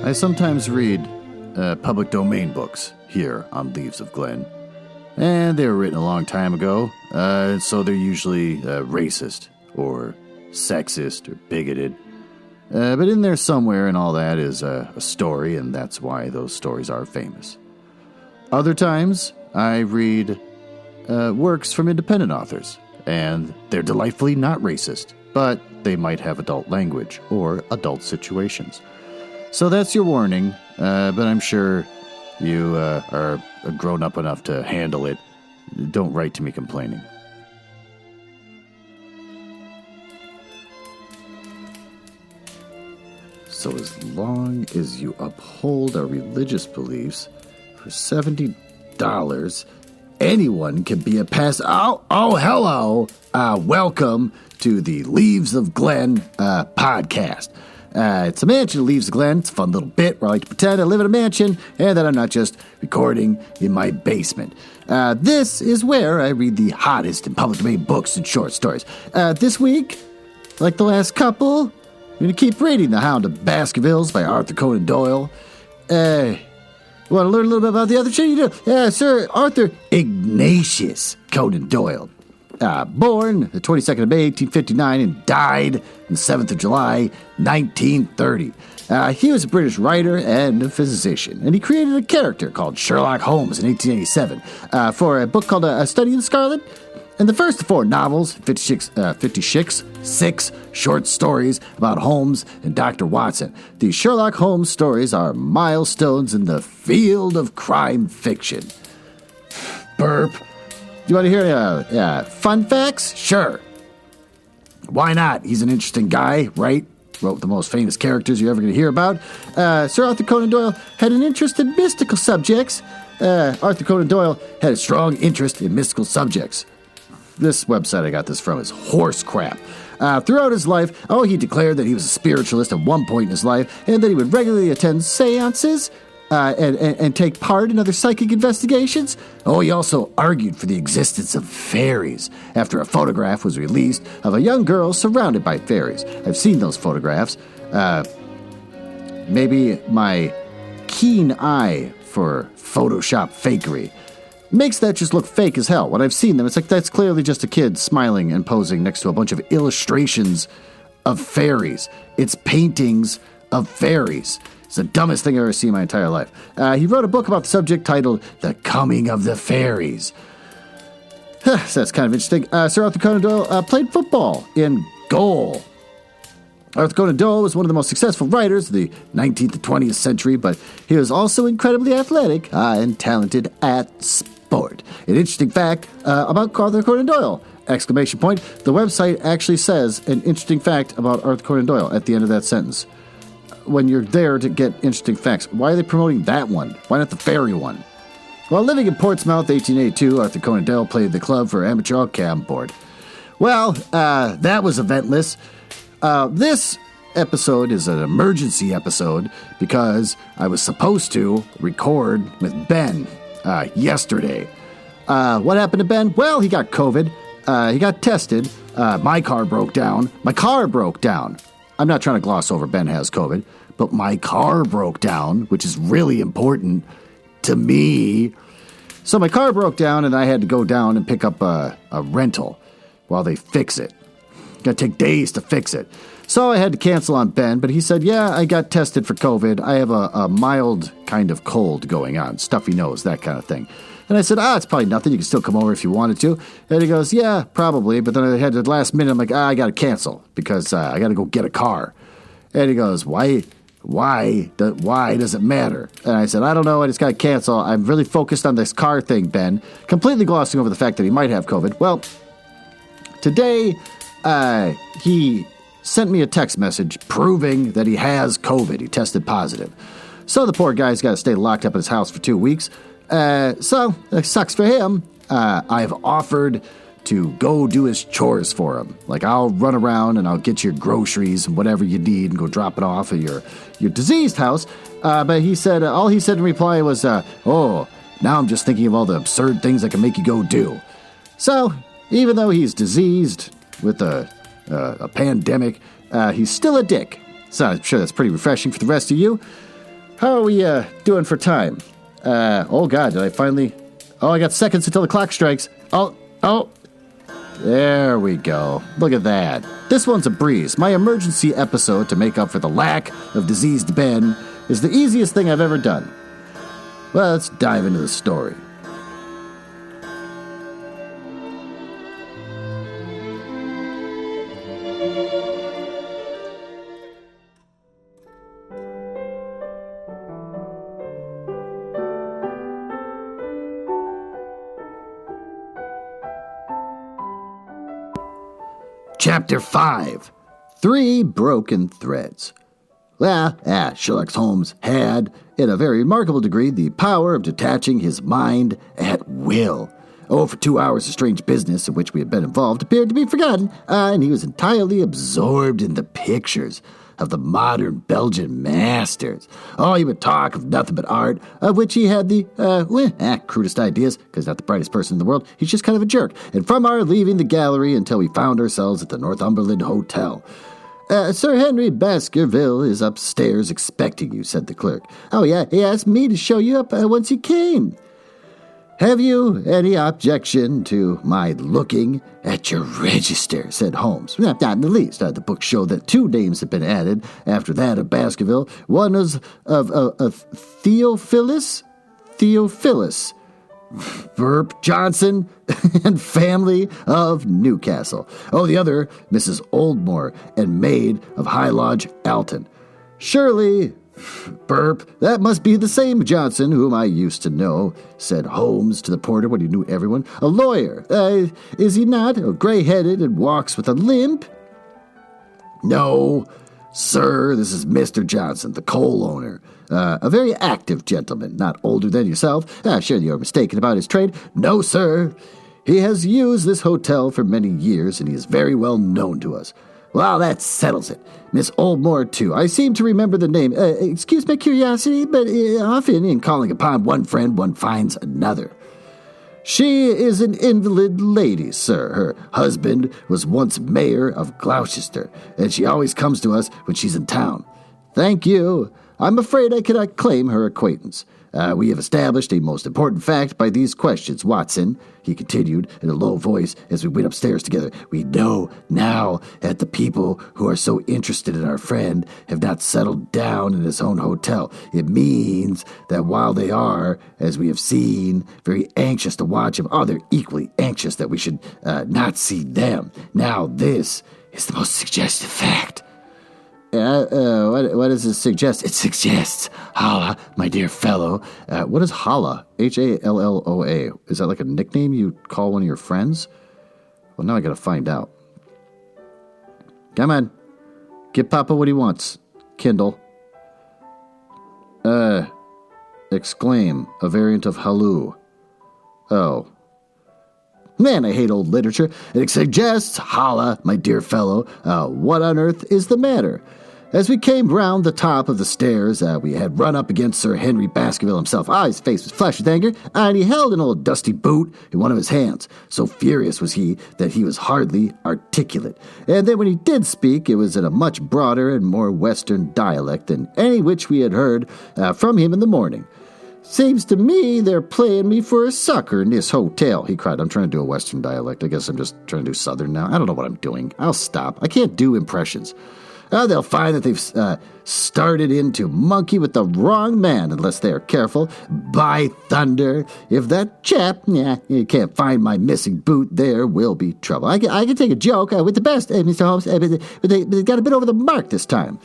I sometimes read public domain books here on Leaves of Glen, and they were written a long time ago, so they're usually racist or sexist or bigoted. But in there somewhere and all that is a story, and that's why those stories are famous. Other times, I read works from independent authors, and they're delightfully not racist, but they might have adult language or adult situations. So that's your warning, but I'm sure you are grown up enough to handle it. Don't write to me complaining. So as long as you uphold our religious beliefs, for $70, anyone can be a pass. Oh, hello. Welcome to the Leaves of Glen podcast. It's a mansion, Leaves of Glen. It's a fun little bit where I like to pretend I live in a mansion and that I'm not just recording in my basement. This is where I read the hottest in public domain books and short stories. This week, like the last couple, I'm going to keep reading The Hound of Baskervilles by Arthur Conan Doyle. You want to learn a little bit about the other shit you do? Sir Arthur Ignatius Conan Doyle. Born the 22nd of May, 1859, and died on the 7th of July, 1930. He was a British writer and a physician, and he created a character called Sherlock Holmes in 1887 for a book called A Study in Scarlet. And the first 4 novels, 56 short stories about Holmes and Dr. Watson. These Sherlock Holmes stories are milestones in the field of crime fiction. Burp. You want to hear fun facts? Sure. Why not? He's an interesting guy, right? Wrote the most famous characters you're ever going to hear about. Sir Arthur Conan Doyle had an interest in mystical subjects. Arthur Conan Doyle had a strong interest in mystical subjects. This website I got this from is horse crap. Throughout his life, he declared that he was a spiritualist at one point in his life and that he would regularly attend seances and take part in other psychic investigations. He also argued for the existence of fairies after a photograph was released of a young girl surrounded by fairies. I've seen those photographs. Maybe my keen eye for Photoshop fakery makes that just look fake as hell. When I've seen them, it's like that's clearly just a kid smiling and posing next to a bunch of illustrations of fairies. It's paintings of fairies. It's the dumbest thing I've ever seen in my entire life. He wrote a book about the subject titled The Coming of the Fairies. So that's kind of interesting. Sir Arthur Conan Doyle played football in goal. Arthur Conan Doyle was one of the most successful writers of the 19th and 20th century, but he was also incredibly athletic and talented at sport. An interesting fact about Arthur Conan Doyle! Exclamation point. The website actually says an interesting fact about Arthur Conan Doyle at the end of that sentence. When you're there to get interesting facts, why are they promoting that one? Why not the fairy one? While living in Portsmouth, 1882, Arthur Conan Doyle played the club for amateur cam board. Well, that was eventless. This episode is an emergency episode because I was supposed to record with Ben yesterday. What happened to Ben? Well, he got COVID. He got tested. My car broke down. I'm not trying to gloss over Ben has COVID, but my car broke down, which is really important to me. So my car broke down, and I had to go down and pick up a rental while they fix it. Gonna take days to fix it. So I had to cancel on Ben, but he said, yeah, I got tested for COVID. I have a mild kind of cold going on, stuffy nose, that kind of thing. And I said, it's probably nothing. You can still come over if you wanted to. And he goes, yeah, probably. But then I had the last minute, I'm like, I got to cancel because I got to go get a car. And he goes, why does it matter? And I said, I don't know. I just got to cancel. I'm really focused on this car thing, Ben. Completely glossing over the fact that he might have COVID. Well, today he sent me a text message proving that he has COVID. He tested positive. So the poor guy's got to stay locked up in his house for 2 weeks. So it sucks for him. I've offered to go do his chores for him. Like, I'll run around and I'll get your groceries and whatever you need and go drop it off at your diseased house. But he said, all he said in reply was, now I'm just thinking of all the absurd things I can make you go do. So even though he's diseased with a pandemic, he's still a dick. So I'm sure that's pretty refreshing for the rest of you. How are we, doing for time? Oh God, did I finally... Oh, I got seconds until the clock strikes. Oh. There we go. Look at that. This one's a breeze. My emergency episode to make up for the lack of diseased Ben is the easiest thing I've ever done. Well, let's dive into the story. Chapter 5. 3 Broken Threads. Well, Sherlock Holmes had, in a very remarkable degree, the power of detaching his mind at will. For 2 hours the strange business in which we had been involved appeared to be forgotten, and he was entirely absorbed in the pictures of the modern Belgian masters. He would talk of nothing but art, of which he had the, crudest ideas, because not the brightest person in the world, he's just kind of a jerk. And from our leaving the gallery until we found ourselves at the Northumberland Hotel. Sir Henry Baskervilles is upstairs expecting you, said the clerk. Oh, yeah, he asked me to show you up once he came. Have you any objection to my looking at your register, said Holmes. Not in the least. The book showed that 2 names had been added after that of Baskerville. One was of Theophilus, Burp Johnson, and family of Newcastle. The other, Mrs. Oldmore, and maid of High Lodge, Alton. Surely, Burp, that must be the same Johnson whom I used to know, said Holmes to the porter when he knew everyone. A lawyer, is he not? Gray-headed and walks with a limp? No, sir, this is Mr. Johnson, the coal owner. A very active gentleman, not older than yourself. Surely you're mistaken about his trade. No, sir. He has used this hotel for many years, and he is very well known to us. Well, that settles it. Miss Oldmore, too. I seem to remember the name. Excuse my curiosity, but often in calling upon one friend, one finds another. She is an invalid lady, sir. Her husband was once mayor of Gloucester, and she always comes to us when she's in town. Thank you. I'm afraid I cannot claim her acquaintance. We have established a most important fact by these questions, Watson, he continued in a low voice as we went upstairs together. We know now that the people who are so interested in our friend have not settled down in his own hotel. It means that while they are, as we have seen, very anxious to watch him, they're equally anxious that we should not see them. Now this is the most suggestive fact. What does it suggest? It suggests, Holla, my dear fellow. What is Holla? Halloa. Is that like a nickname you call one of your friends? Well, now I gotta find out. Come on. Give Papa what he wants. Kindle. Exclaim. A variant of halloo. Oh. Man, I hate old literature. It suggests, Holla, my dear fellow, what on earth is the matter? As we came round the top of the stairs, we had run up against Sir Henry Baskerville himself. His face was flushed with anger, and he held an old dusty boot in one of his hands. So furious was he that he was hardly articulate. And then when he did speak, it was in a much broader and more Western dialect than any which we had heard from him in the morning. Seems to me they're playing me for a sucker in this hotel, he cried. I'm trying to do a Western dialect. I guess I'm just trying to do Southern now. I don't know what I'm doing. I'll stop. I can't do impressions. They'll find that they've started in to monkey with the wrong man unless they are careful. By thunder, if that chap you can't find my missing boot, there will be trouble. I can take a joke with the best, Mr. Holmes, but they got a bit over the mark this time.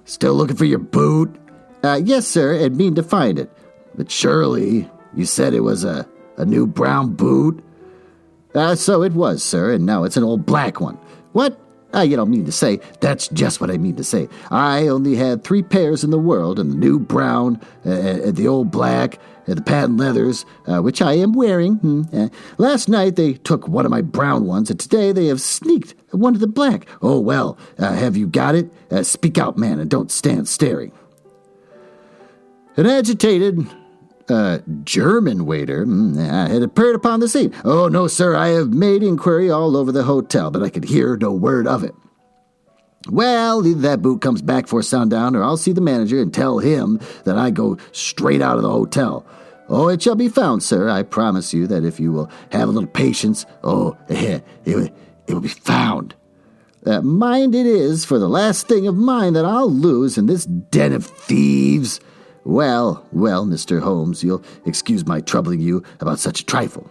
Still looking for your boot? Yes, sir, and mean to find it. But surely you said it was a new brown boot? So it was, sir, and now it's an old black one. What? You don't mean to say. That's just what I mean to say. I only had 3 pairs in the world, and the new brown, the old black, the patent leathers, which I am wearing. Last night they took one of my brown ones, and today they have sneaked one of the black. Oh, well, have you got it? Speak out, man, and don't stand staring. An agitated German waiter had appeared upon the scene. Oh, no, sir, I have made inquiry all over the hotel, but I could hear no word of it. Well, either that boot comes back before sundown, or I'll see the manager and tell him that I go straight out of the hotel. Oh, it shall be found, sir. I promise you that if you will have a little patience, it will be found. Mind it is for the last thing of mine that I'll lose in this den of thieves. Well, Mr. Holmes, you'll excuse my troubling you about such a trifle.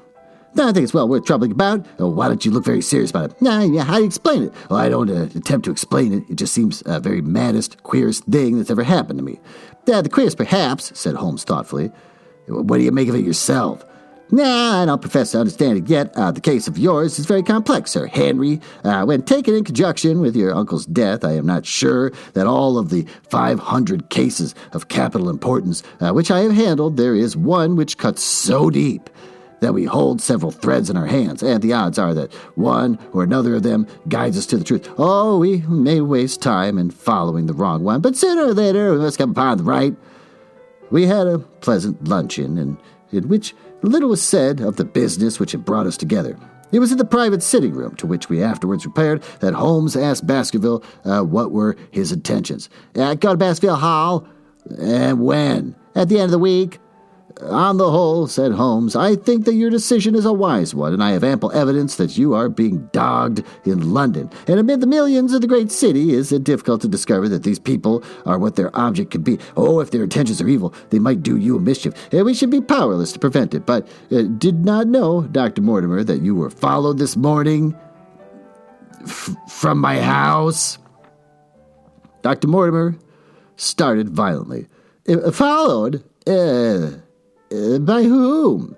No, I think it's well worth troubling about. Why don't you look very serious about it? How do you explain it? Well, I don't attempt to explain it. It just seems a very maddest, queerest thing that's ever happened to me. The queerest, perhaps, said Holmes thoughtfully. What do you make of it yourself? I don't profess to understand it yet. The case of yours is very complex, Sir Henry. When taken in conjunction with your uncle's death, I am not sure that all of the 500 cases of capital importance which I have handled, there is one which cuts so deep that we hold several threads in our hands, and the odds are that one or another of them guides us to the truth. Oh, we may waste time in following the wrong one, but sooner or later we must come upon the right. We had a pleasant luncheon, in which little was said of the business which had brought us together. It was in the private sitting room, to which we afterwards repaired, that Holmes asked Baskerville what were his intentions. Go to Baskerville Hall. And when? At the end of the week. On the whole, said Holmes, I think that your decision is a wise one, and I have ample evidence that you are being dogged in London. And amid the millions of the great city, is it difficult to discover that these people are what their object could be. Oh, if their intentions are evil, they might do you a mischief, and we should be powerless to prevent it. But did not know, Dr. Mortimer, that you were followed this morning from my house. Dr. Mortimer started violently. Followed? By whom?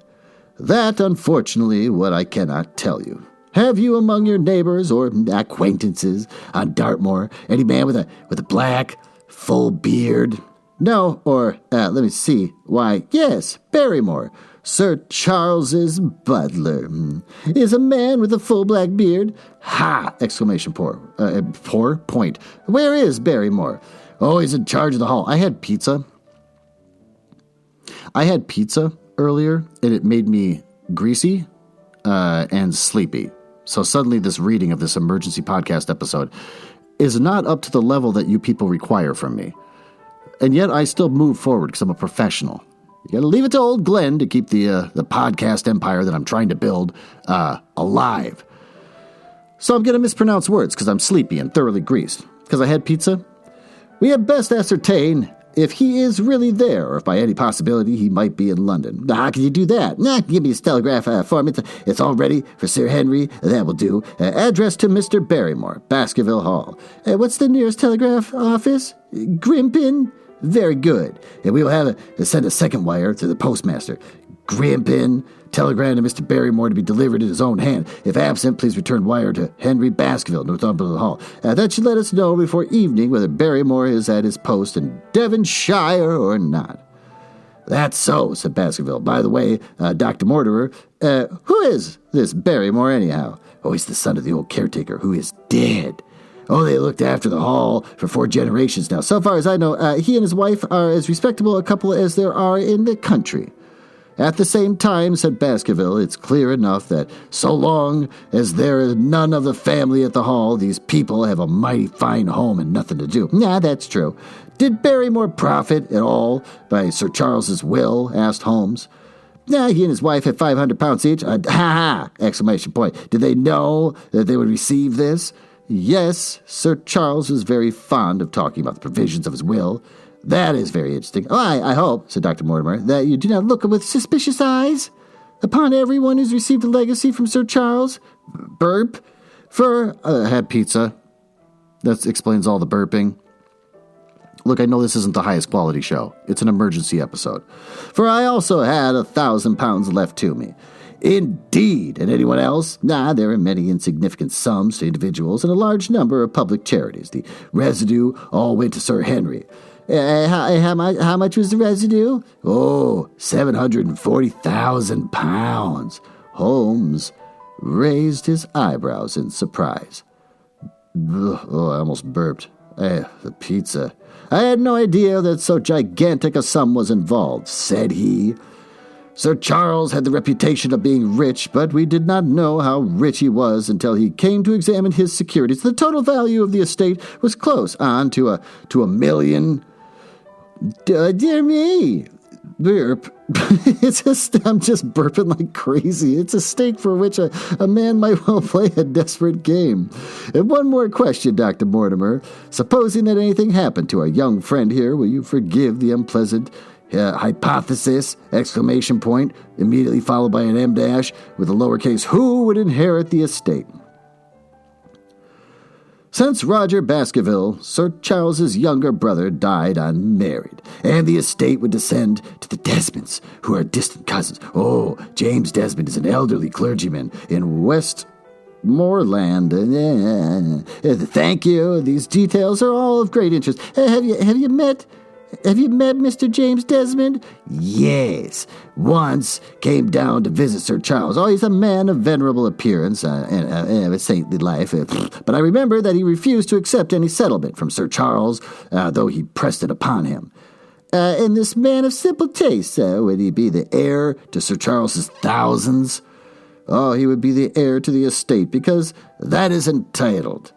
That, unfortunately, what I cannot tell you. Have you among your neighbors or acquaintances on Dartmoor any man with a black, full beard? No, or, let me see. Why, yes, Barrymore, Sir Charles's butler, is a man with a full black beard. Ha! Exclamation point. Where is Barrymore? Oh, he's in charge of the hall. I had pizza earlier, and it made me greasy and sleepy. So suddenly this reading of this emergency podcast episode is not up to the level that you people require from me. And yet I still move forward because I'm a professional. You got to leave it to old Glenn to keep the podcast empire that I'm trying to build alive. So I'm going to mispronounce words because I'm sleepy and thoroughly greased. Because I had pizza. We had best ascertain if he is really there, or if by any possibility he might be in London. How can you do that? Give me his telegraph form. It's all ready for Sir Henry. That will do. Address to Mr. Barrymore, Baskerville Hall. What's the nearest telegraph office? Grimpen? Very good. And we will have send a second wire to the postmaster. Grimpen, telegram to Mr. Barrymore to be delivered in his own hand. If absent, please return wire to Henry Baskerville, Northumberland Hall. That should let us know before evening whether Barrymore is at his post in Devonshire or not. That's so, said Baskerville. By the way, Dr. Mortimer, who is this Barrymore anyhow? Oh, he's the son of the old caretaker who is dead. Oh, they looked after the hall for 4 generations now. So far as I know, he and his wife are as respectable a couple as there are in the country. At the same time, said Baskerville, it's clear enough that so long as there is none of the family at the hall, these people have a mighty fine home and nothing to do. That's true. Did Barrymore profit at all by Sir Charles's will? Asked Holmes. He and his wife had £500 each. Ha! Exclamation point. Did they know that they would receive this? Yes, Sir Charles was very fond of talking about the provisions of his will. That is very interesting. I hope, said Dr. Mortimer, that you do not look with suspicious eyes upon everyone who's received a legacy from Sir Charles. Burp. Had pizza. That explains all the burping. Look, I know this isn't the highest quality show. It's an emergency episode. For I also had £1,000 left to me. Indeed. And anyone else? There are many insignificant sums to individuals and a large number of public charities. The residue all went to Sir Henry. How much was the residue? Oh, £740,000. Holmes raised his eyebrows in surprise. Oh, I almost burped. The pizza. I had no idea that so gigantic a sum was involved, said he. Sir Charles had the reputation of being rich, but we did not know how rich he was until he came to examine his securities. The total value of the estate was close on to a million. Dear me, burp. I'm just burping like crazy. It's a stake for which a man might well play a desperate game. And one more question, Dr. Mortimer. Supposing that anything happened to our young friend here, will you forgive the unpleasant hypothesis, exclamation point, immediately followed by an M dash with a lowercase who would inherit the estate? Since Roger Baskerville, Sir Charles's younger brother, died unmarried, and the estate would descend to the Desmonds, who are distant cousins. Oh, James Desmond is an elderly clergyman in Westmoreland. Thank you. These details are all of great interest. Have you met Mr. James Desmond? Yes. Once came down to visit Sir Charles. Oh, he's a man of venerable appearance and a saintly life. But I remember that he refused to accept any settlement from Sir Charles, though he pressed it upon him. And this man of simple taste, would he be the heir to Sir Charles's thousands? Oh, he would be the heir to the estate, because that is entitled.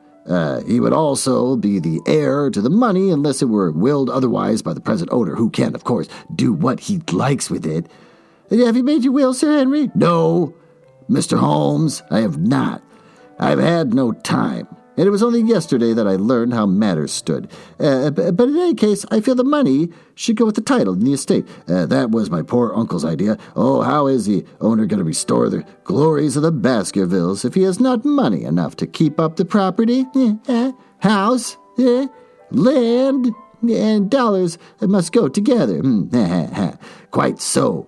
He would also be the heir to the money unless it were willed otherwise by the present owner, who can, of course, do what he likes with it. Have you made your will, Sir Henry? No, Mr. Holmes, I have not. I've had no time, and it was only yesterday that I learned how matters stood. But in any case, I feel the money should go with the title in the estate. That was my poor uncle's idea. Oh, how is the owner going to restore the glories of the Baskervilles if he has not money enough to keep up the property? House, land, and dollars must go together. Quite so.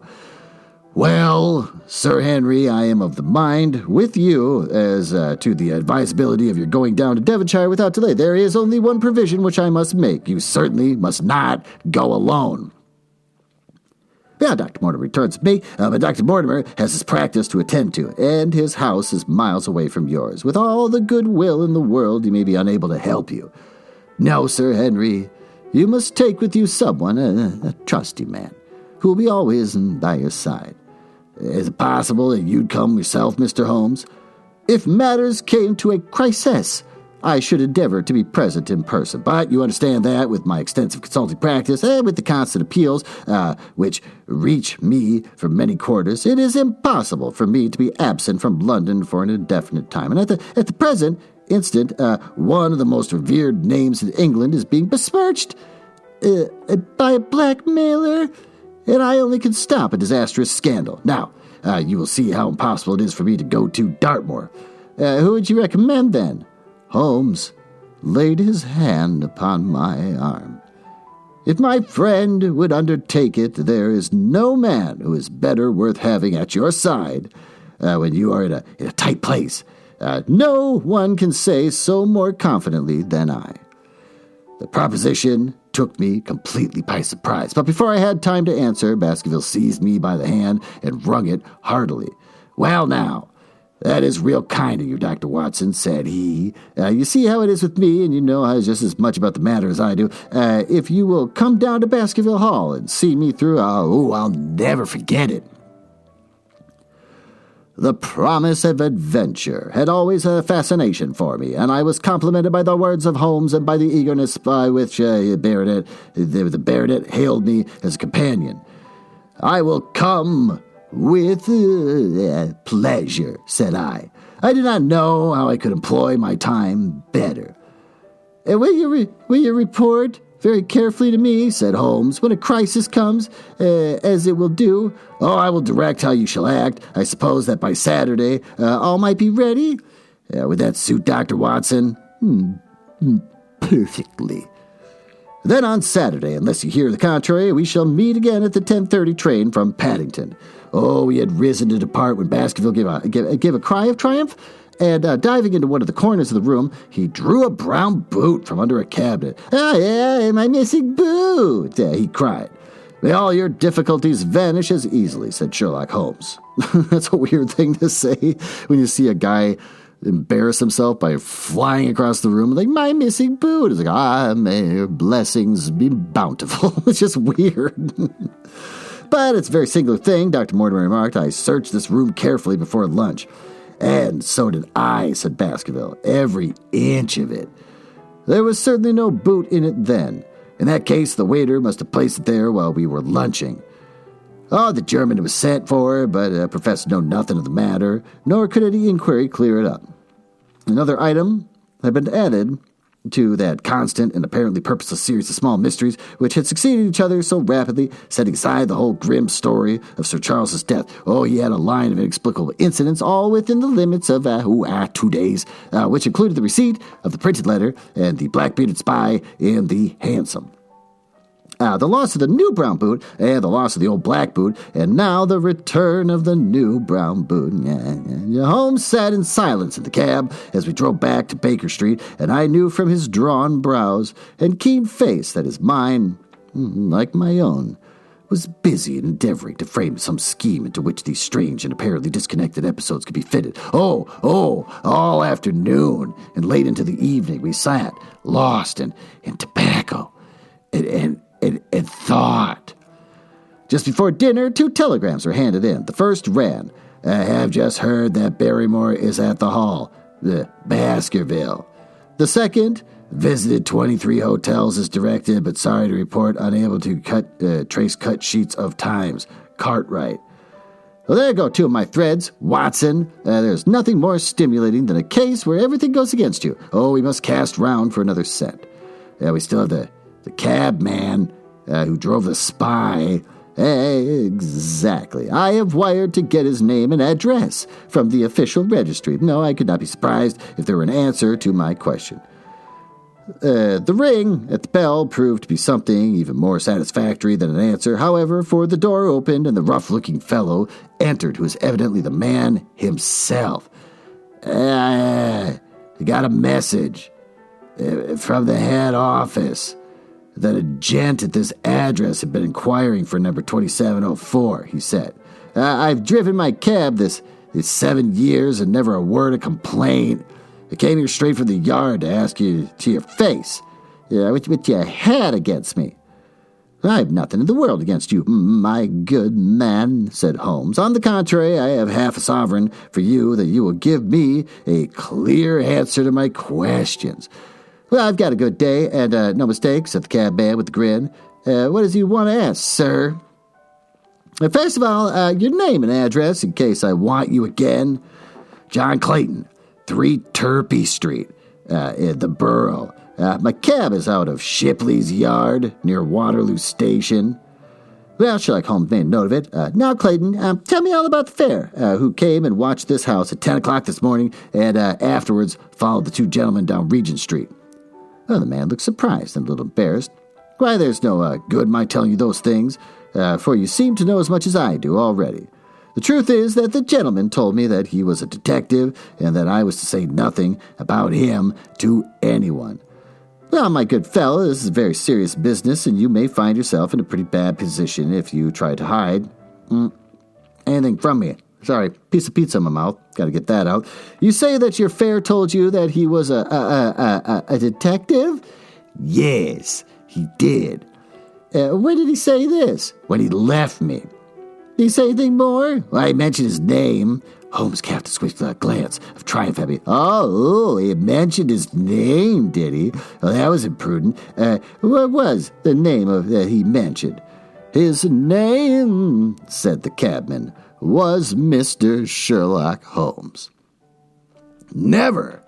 Well, Sir Henry, I am of the mind with you as to the advisability of your going down to Devonshire without delay. There is only one provision which I must make. You certainly must not go alone. Yeah, Dr. Mortimer returns to me, but Dr. Mortimer has his practice to attend to, and his house is miles away from yours. With all the good will in the world, he may be unable to help you. No, Sir Henry, you must take with you someone, a trusty man, who will be always by your side. Is it possible that you'd come yourself, Mr. Holmes? If matters came to a crisis, I should endeavor to be present in person. But you understand that with my extensive consulting practice and with the constant appeals, which reach me from many quarters, it is impossible for me to be absent from London for an indefinite time. And at the present instant, one of the most revered names in England is being besmirched by a blackmailer, and I only can stop a disastrous scandal. Now, you will see how impossible it is for me to go to Dartmoor. Who would you recommend, then? Holmes laid his hand upon my arm. If my friend would undertake it, there is no man who is better worth having at your side when you are in a tight place. No one can say so more confidently than I. The proposition took me completely by surprise, but before I had time to answer, Baskerville seized me by the hand and wrung it heartily. Well, now, that is real kind of you, Dr. Watson, said he. You see how it is with me, and you know just as much about the matter as I do. If you will come down to Baskerville Hall and see me through, I'll never forget it. The promise of adventure had always a fascination for me, and I was complimented by the words of Holmes and by the eagerness by which the baronet hailed me as a companion. I will come with pleasure, said I. I did not know how I could employ my time better. Will you report very carefully to me, said Holmes, when a crisis comes, as it will do? Oh, I will direct how you shall act. I suppose that by Saturday all might be ready. Would that suit Dr. Watson? Perfectly. Then on Saturday, unless you hear the contrary, we shall meet again at the 10:30 train from Paddington. Oh, we had risen to depart when Baskerville gave a cry of triumph, and diving into one of the corners of the room, he drew a brown boot from under a cabinet. "Oh, yeah, my missing boot!" he cried. "May all your difficulties vanish as easily," said Sherlock Holmes. That's a weird thing to say when you see a guy embarrass himself by flying across the room like, "My missing boot." It's like, may your blessings be bountiful. It's just weird. But it's a very singular thing, Dr. Mortimer remarked. I searched this room carefully before lunch. And so did I, said Baskerville. Every inch of it. There was certainly no boot in it then. In that case, the waiter must have placed it there while we were lunching. Oh, the German was sent for, but Professor knew nothing of the matter, nor could any inquiry clear it up. Another item had been added to that constant and apparently purposeless series of small mysteries which had succeeded each other so rapidly, setting aside the whole grim story of Sir Charles's death. Oh, he had a line of inexplicable incidents, all within the limits of 2 days, which included the receipt of the printed letter and the black-bearded spy and the hansom. The loss of the new brown boot and the loss of the old black boot, and now the return of the new brown boot. Holmes sat in silence in the cab as we drove back to Baker Street, and I knew from his drawn brows and keen face that his mind, like my own, was busy in endeavoring to frame some scheme into which these strange and apparently disconnected episodes could be fitted. All afternoon and late into the evening we sat, lost in tobacco and thought. Just before dinner, 2 telegrams were handed in. The first ran, I have just heard that Barrymore is at the Hall, the Baskerville. The second, visited 23 hotels as directed, but sorry to report unable to trace cut sheets of times. Cartwright. Well, there go 2 of my threads, Watson. There's nothing more stimulating than a case where everything goes against you. Oh, we must cast round for another set. We still have the cabman who drove the spy. Exactly. I have wired to get his name and address from the official registry. No, I could not be surprised if there were an answer to my question. The ring at the bell proved to be something even more satisfactory than an answer, however, for the door opened and the rough-looking fellow entered, who was evidently the man himself. I got a message from the head office that a gent at this address had been inquiring for number 2704, he said. I've driven my cab this 7 years and never a word of complaint. I came here straight from the yard to ask you to your face what you had against me. I have nothing in the world against you, my good man, said Holmes. On the contrary, I have half a sovereign for you that you will give me a clear answer to my questions. Well, I've got a good day, and no mistake, said the cabman with a grin. What does he want to ask, sir? First of all, your name and address, in case I want you again. John Clayton, 3 Turpey Street, in the borough. My cab is out of Shipley's Yard, near Waterloo Station. Well, Sherlock Holmes made a note of it. Now, Clayton, tell me all about the fair, who came and watched this house at 10 o'clock this morning, and afterwards followed the 2 gentlemen down Regent Street. Well, the man looked surprised and a little embarrassed. Why, there's no good my telling you those things, for you seem to know as much as I do already. The truth is that the gentleman told me that he was a detective and that I was to say nothing about him to anyone. Well, my good fellow, this is a very serious business, and you may find yourself in a pretty bad position if you try to hide anything from me. Sorry, piece of pizza in my mouth. Got to get that out. You say that your fare told you that he was a detective? Yes, he did. When did he say this? When he left me. Did he say anything more? Well, I mentioned his name. Holmes cast a swift glance of triumph at me. Oh, he mentioned his name, did he? Well, that was imprudent. What was the name that he mentioned? His name, said the cabman, was Mr. Sherlock Holmes. Never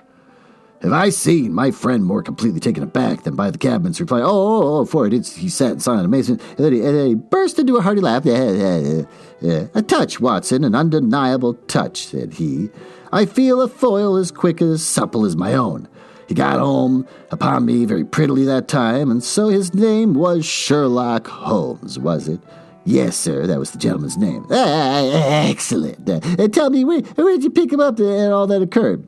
have I seen my friend more completely taken aback than by the cabman's reply. For it, he sat in silent amazement, and then he burst into a hearty laugh. A touch, Watson, an undeniable touch, said he. I feel a foil as quick and as supple as my own. He got home upon me very prettily that time, and so his name was Sherlock Holmes, was it? Yes, sir, that was the gentleman's name. Excellent. Tell me, where did you pick him up and all that occurred?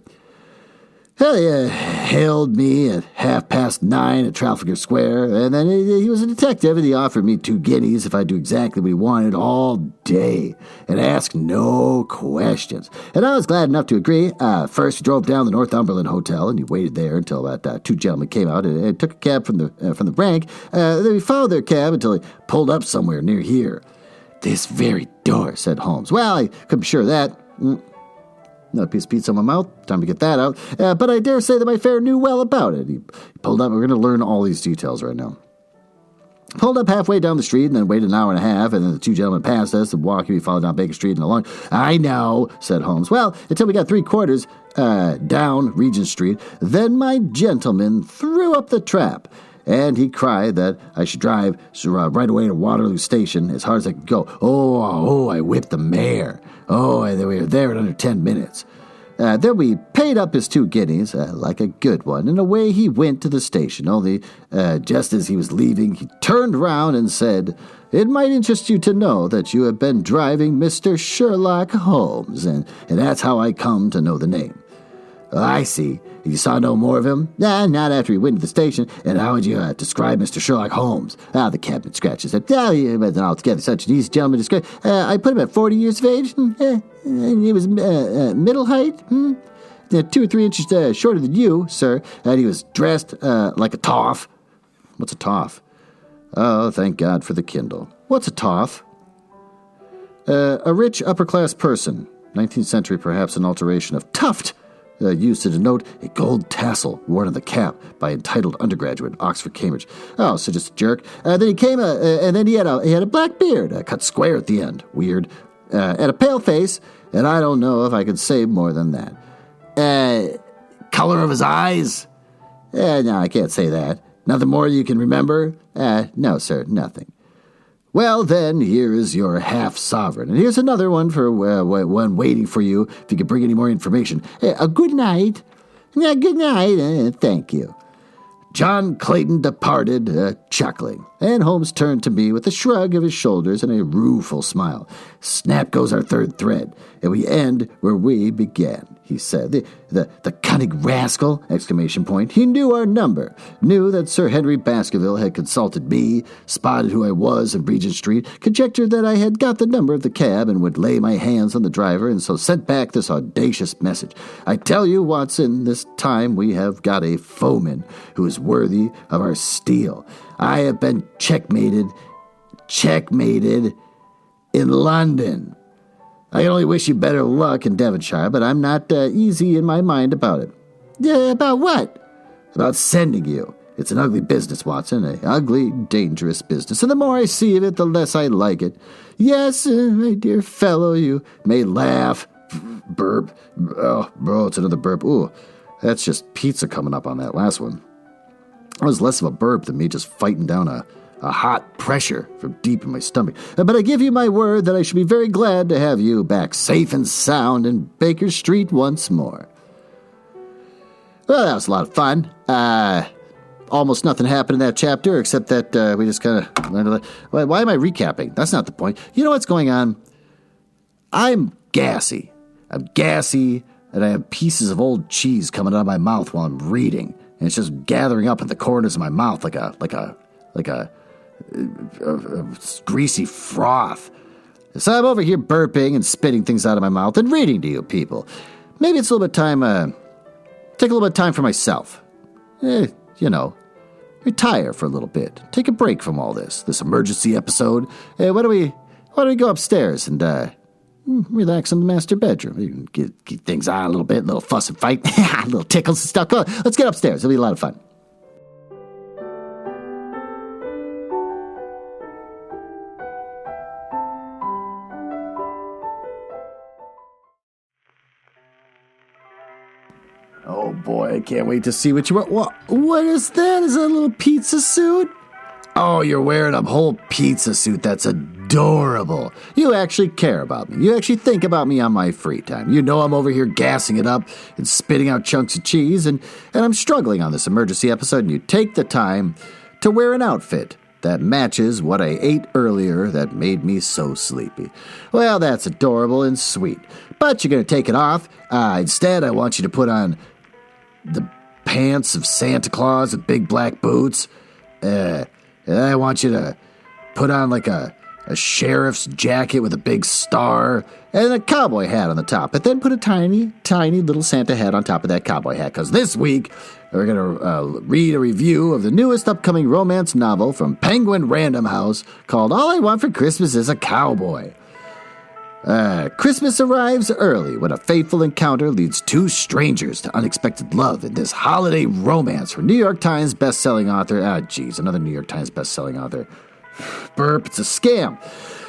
Well, he hailed me at 9:30 at Trafalgar Square, and then he was a detective, and he offered me 2 guineas if I'd do exactly what he wanted all day, and ask no questions. And I was glad enough to agree. First, he drove down the Northumberland Hotel, and he waited there until about 2 gentlemen came out and took a cab from the rank. Then we followed their cab until he pulled up somewhere near here. This very door, said Holmes. Well, I couldn't be sure of that. Another piece of pizza in my mouth. Time to get that out. But I dare say that my fare knew well about it. He pulled up. We're going to learn all these details right now. Pulled up halfway down the street and then waited an hour and a half, and then the two gentlemen passed us and walking. We followed down Baker Street and along. I know, said Holmes. Well, until we got 3/4 down Regent Street, then my gentleman threw up the trap, and he cried that I should drive right away to Waterloo Station as hard as I could go. Oh, I whipped the mare. Oh, we were there in under 10 minutes. Then we paid up his 2 guineas, like a good one, and away he went to the station. Only, just as he was leaving, he turned round and said, "It might interest you to know that you have been driving Mr. Sherlock Holmes, and that's how I come to know the name." "I see. You saw no more of him?" Not after he went to the station." "And how would you describe Mr. Sherlock Holmes?" The captain scratched his head. He wasn't altogether such an easy gentleman to describe. I put him at 40 years of age. And he was middle height, 2 or 3 inches shorter than you, sir. And he was dressed like a toff." "What's a toff?" "Oh, thank God for the Kindle. What's a toff?" A rich upper-class person. 19th century, perhaps an alteration of tuft, used to denote a gold tassel worn on the cap by entitled undergraduate, Oxford, Cambridge. Oh, so just a jerk. Then he came, and then he had a black beard, cut square at the end. Weird. And a pale face, and I don't know if I could say more than that. Color of his eyes? No, I can't say that. Nothing more you can remember? No, sir, nothing. Well, then, here is your half-sovereign. And here's another one for one waiting for you, if you could bring any more information. Good night. Good night. Thank you. John Clayton departed, chuckling, and Holmes turned to me with a shrug of his shoulders and a rueful smile. "Snap goes our 3rd thread, and we end where we began," he said. The cunning rascal! ! He knew our number, knew that Sir Henry Baskerville had consulted me, spotted who I was in Regent Street, conjectured that I had got the number of the cab and would lay my hands on the driver, and so sent back this audacious message. I tell you, Watson, this time we have got a foeman who is worthy of our steel. I have been checkmated in London. I can only wish you better luck in Devonshire, but I'm not easy in my mind about it." "About what?" "About sending you. It's an ugly business, Watson, an ugly, dangerous business, and the more I see of it, the less I like it. Yes, my dear fellow, you may laugh." Burp. Oh, bro, it's another burp. Ooh, that's just pizza coming up on that last one. It was less of a burp than me just fighting down a hot pressure from deep in my stomach. But I give you my word that I should be very glad to have you back safe and sound in Baker Street once more. Well, that was a lot of fun. Almost nothing happened in that chapter except that we just kind of learned a lot. Why am I recapping? That's not the point. You know what's going on? I'm gassy. And I have pieces of old cheese coming out of my mouth while I'm reading. And it's just gathering up in the corners of my mouth like a greasy froth. So I'm over here burping and spitting things out of my mouth and reading to you people. Maybe it's a little bit time, take a little bit of time for myself. Retire for a little bit. Take a break from all this emergency episode. Why don't we go upstairs and relax in the master bedroom? You can get things on a little bit, a little fuss and fight, little tickles and stuff. Come on, let's get upstairs. It'll be a lot of fun. Oh boy, I can't wait to see what you want. What is that? Is that a little pizza suit? Oh, you're wearing a whole pizza suit. That's adorable. You actually care about me. You actually think about me on my free time. You know I'm over here gassing it up and spitting out chunks of cheese, and I'm struggling on this emergency episode, and you take the time to wear an outfit that matches what I ate earlier that made me so sleepy. Well, that's adorable and sweet. But you're going to take it off. Instead, I want you to put on the pants of Santa Claus with big black boots. And I want you to put on like a a sheriff's jacket with a big star, and a cowboy hat on the top. But then put a tiny, tiny little Santa hat on top of that cowboy hat, because this week we're going to read a review of the newest upcoming romance novel from Penguin Random House called All I Want for Christmas is a Cowboy. Christmas arrives early when a fateful encounter leads two strangers to unexpected love in this holiday romance from New York Times bestselling author. Another New York Times bestselling author. Burp, it's a scam.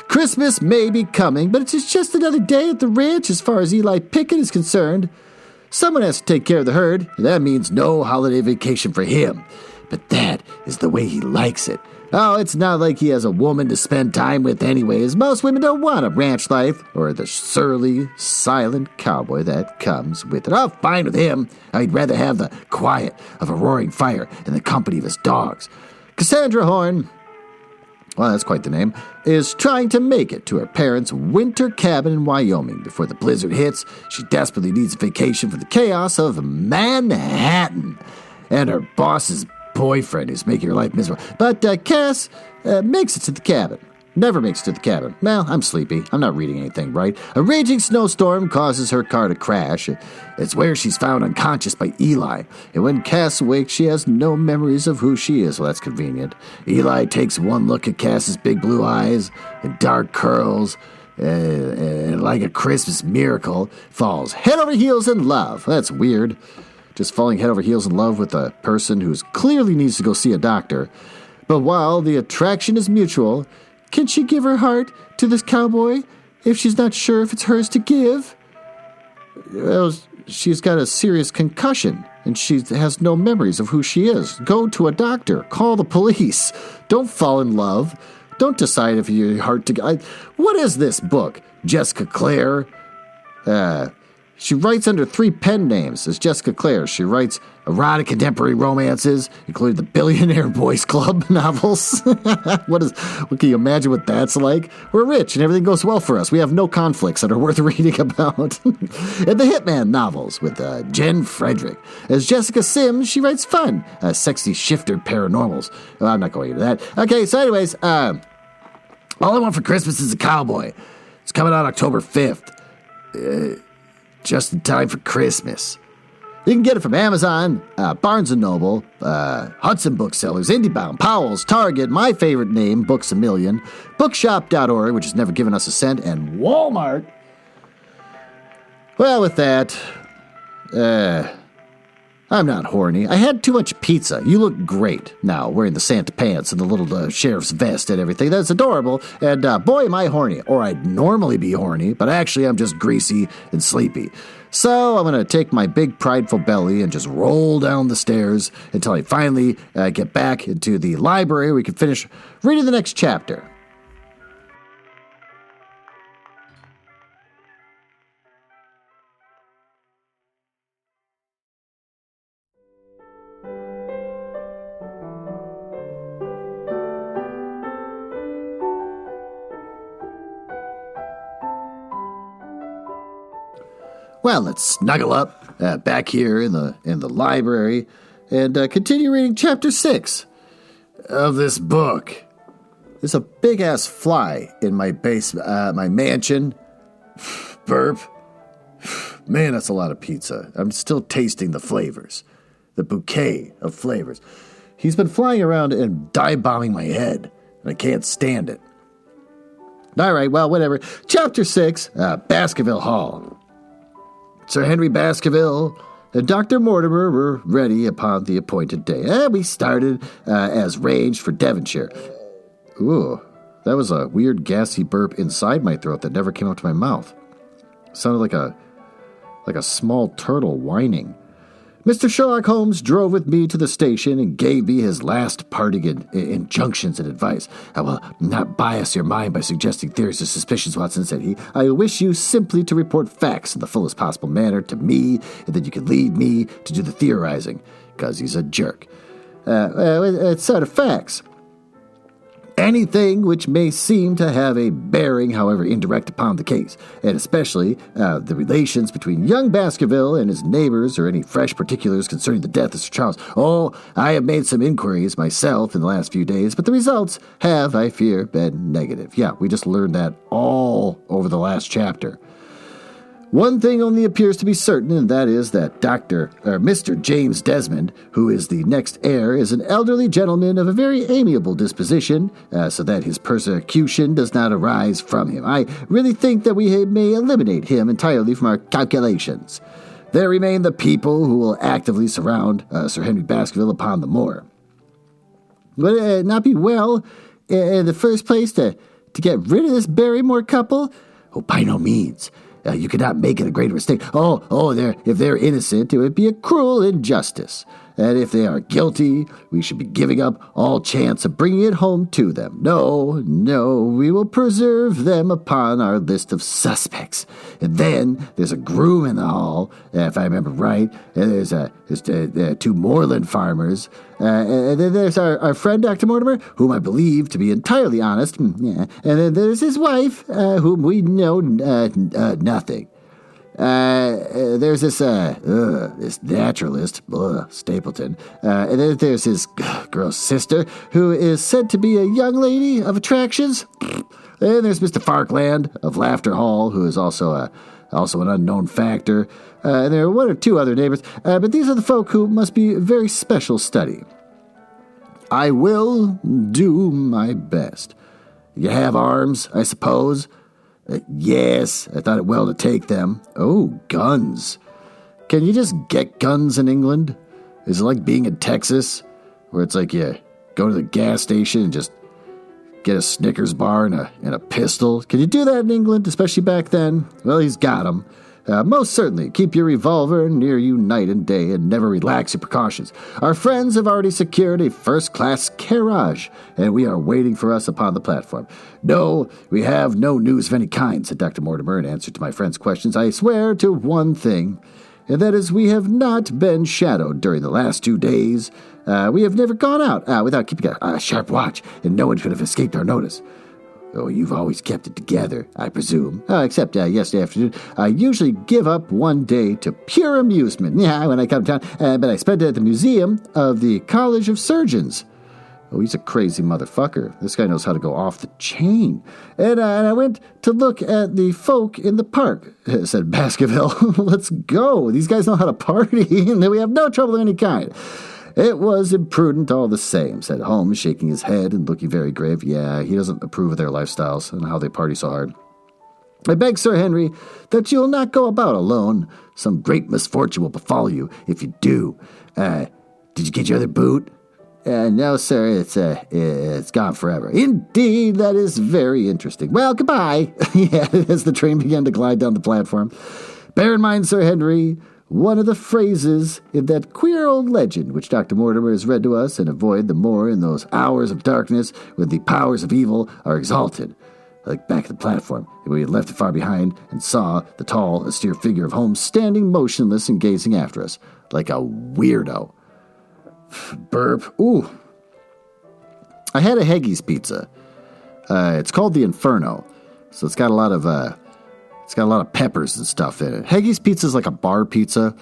Christmas may be coming, but it's just another day at the ranch as far as Eli Pickett is concerned. Someone has to take care of the herd, and that means no holiday vacation for him. But that is the way he likes it. Oh, it's not like he has a woman to spend time with anyways. Most women don't want a ranch life or the surly, silent cowboy that comes with it. Oh, fine with him. I'd rather have the quiet of a roaring fire and the company of his dogs. Cassandra Horn, well, that's quite the name, is trying to make it to her parents' winter cabin in Wyoming before the blizzard hits. She desperately needs a vacation from the chaos of Manhattan. And her boss's boyfriend who's making her life miserable. But Cass makes it to the cabin. Never makes it to the cabin. Well, I'm sleepy. I'm not reading anything right. A raging snowstorm causes her car to crash. It's where she's found unconscious by Eli. And when Cass awakes, she has no memories of who she is. Well, that's convenient. Eli takes one look at Cass's big blue eyes and dark curls, and like a Christmas miracle, falls head over heels in love. That's weird. Just falling head over heels in love with a person who clearly needs to go see a doctor. But while the attraction is mutual, can she give her heart to this cowboy if she's not sure if it's hers to give? Well, she's got a serious concussion, and she has no memories of who she is. Go to a doctor. Call the police. Don't fall in love. Don't decide if your heart to... What is this book? Jessica Clare? She writes under 3 pen names as Jessica Clare. She writes erotic contemporary romances, including the Billionaire Boys Club novels. What can you imagine what that's like? We're rich and everything goes well for us. We have no conflicts that are worth reading about. And the Hitman novels with Jen Frederick. As Jessica Sims, she writes fun, sexy shifter paranormals. Well, I'm not going into that. Okay, so anyways, All I Want for Christmas is a Cowboy. It's coming out October 5th. Just in time for Christmas. You can get it from Amazon, Barnes & Noble, Hudson Booksellers, IndieBound, Powell's, Target, my favorite name, Books A Million, Bookshop.org, which has never given us a cent, and Walmart. Well, with that, I'm not horny. I had too much pizza. You look great now, wearing the Santa pants and the little sheriff's vest and everything. That's adorable. And boy, am I horny. Or I'd normally be horny, but actually I'm just greasy and sleepy. So I'm going to take my big prideful belly and just roll down the stairs until I finally get back into the library where we can finish reading the next chapter. Well, let's snuggle up back here in the library and continue reading Chapter 6 of this book. There's a big-ass fly in my my mansion. Burp. Man, that's a lot of pizza. I'm still tasting the flavors. The bouquet of flavors. He's been flying around and dive-bombing my head, and I can't stand it. All right, well, whatever. Chapter 6, Baskerville Hall. Sir Henry Baskerville and Dr. Mortimer were ready upon the appointed day. We started as ranged for Devonshire. Ooh, that was a weird gassy burp inside my throat that never came up to my mouth. It sounded like a small turtle whining. Mr. Sherlock Holmes drove with me to the station and gave me his last parting injunctions and advice. I will not bias your mind by suggesting theories or suspicions, Watson, said he. I wish you simply to report facts in the fullest possible manner to me, and then you can lead me to do the theorizing, because he's a jerk. It's sort of facts. anything which may seem to have a bearing, however indirect, upon the case, and especially the relations between young Baskerville and his neighbors, or any fresh particulars concerning the death of Sir Charles. Oh, I have made some inquiries myself in the last few days, but the results have, I fear, been negative. Yeah, we just learned that all over the last chapter. One thing only appears to be certain, and that is that Mr. James Desmond, who is the next heir, is an elderly gentleman of a very amiable disposition, so that his persecution does not arise from him. I really think that we may eliminate him entirely from our calculations. There remain the people who will actively surround Sir Henry Baskerville upon the moor. Would it not be well, in the first place, to get rid of this Barrymore couple? Oh, by no means. You could not make it a greater mistake. If they're innocent, it would be a cruel injustice. And if they are guilty, we should be giving up all chance of bringing it home to them. No, we will preserve them upon our list of suspects. And then there's a groom in the hall, if I remember right. And there's two moorland farmers. And then there's our friend, Dr. Mortimer, whom I believe to be entirely honest. Yeah. And then there's his wife, whom we know nothing. There's this naturalist, Stapleton, and then there's his girl's sister, who is said to be a young lady of attractions. And there's Mr. Farkland of Laughter Hall, who is also an unknown factor. And there are one or two other neighbors, but these are the folk who must be a very special study. I will do my best. You have arms, I suppose? Yes, I thought it well to take them. Oh, guns. Can you just get guns in England? Is it like being in Texas, where it's like you go to the gas station and just get a Snickers bar and a pistol? Can you do that in England, especially back then? Well, he's got them. Most certainly, keep your revolver near you night and day and never relax your precautions. Our friends have already secured a first-class carriage, and we are waiting for us upon the platform. No, we have no news of any kind, said Dr. Mortimer in answer to my friend's questions. I swear to one thing, and that is we have not been shadowed during the last 2 days. We have never gone out without keeping a sharp watch, and no one could have escaped our notice. Oh, you've always kept it together, I presume. Except yesterday afternoon. I usually give up one day to pure amusement. Yeah, when I come to town. But I spent it at the Museum of the College of Surgeons. Oh, he's a crazy motherfucker. This guy knows how to go off the chain. And I went to look at the folk in the park, said Baskerville. Let's go. These guys know how to party, and we have no trouble of any kind. It was imprudent all the same, said Holmes, shaking his head and looking very grave. Yeah, he doesn't approve of their lifestyles and how they party so hard. I beg, Sir Henry, that you will not go about alone. Some great misfortune will befall you if you do. Did you get your other boot? No, sir, it's gone forever. Indeed, that is very interesting. Well, goodbye. Yeah, as the train began to glide down the platform. Bear in mind, Sir Henry, one of the phrases in that queer old legend which Dr. Mortimer has read to us, and avoid the moor in those hours of darkness when the powers of evil are exalted. Like back at the platform, we had left it far behind and saw the tall, austere figure of Holmes standing motionless and gazing after us, like a weirdo. Burp. Ooh. I had a Haggis pizza. It's called the Inferno, so it's got a lot of peppers and stuff in it. Haggis pizza is like a bar pizza,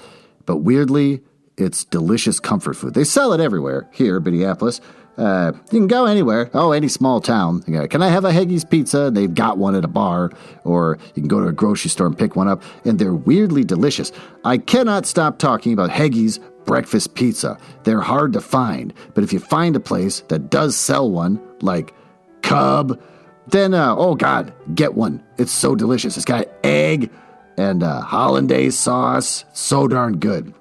but weirdly, it's delicious comfort food. They sell it everywhere here in Minneapolis. You can go anywhere. Oh, any small town. Can I have a Haggis pizza? And they've got one at a bar, or you can go to a grocery store and pick one up, and they're weirdly delicious. I cannot stop talking about Haggis breakfast pizza. They're hard to find, but if you find a place that does sell one, like Cub, then, oh God, get one. It's so delicious. It's got egg and hollandaise sauce. So darn good.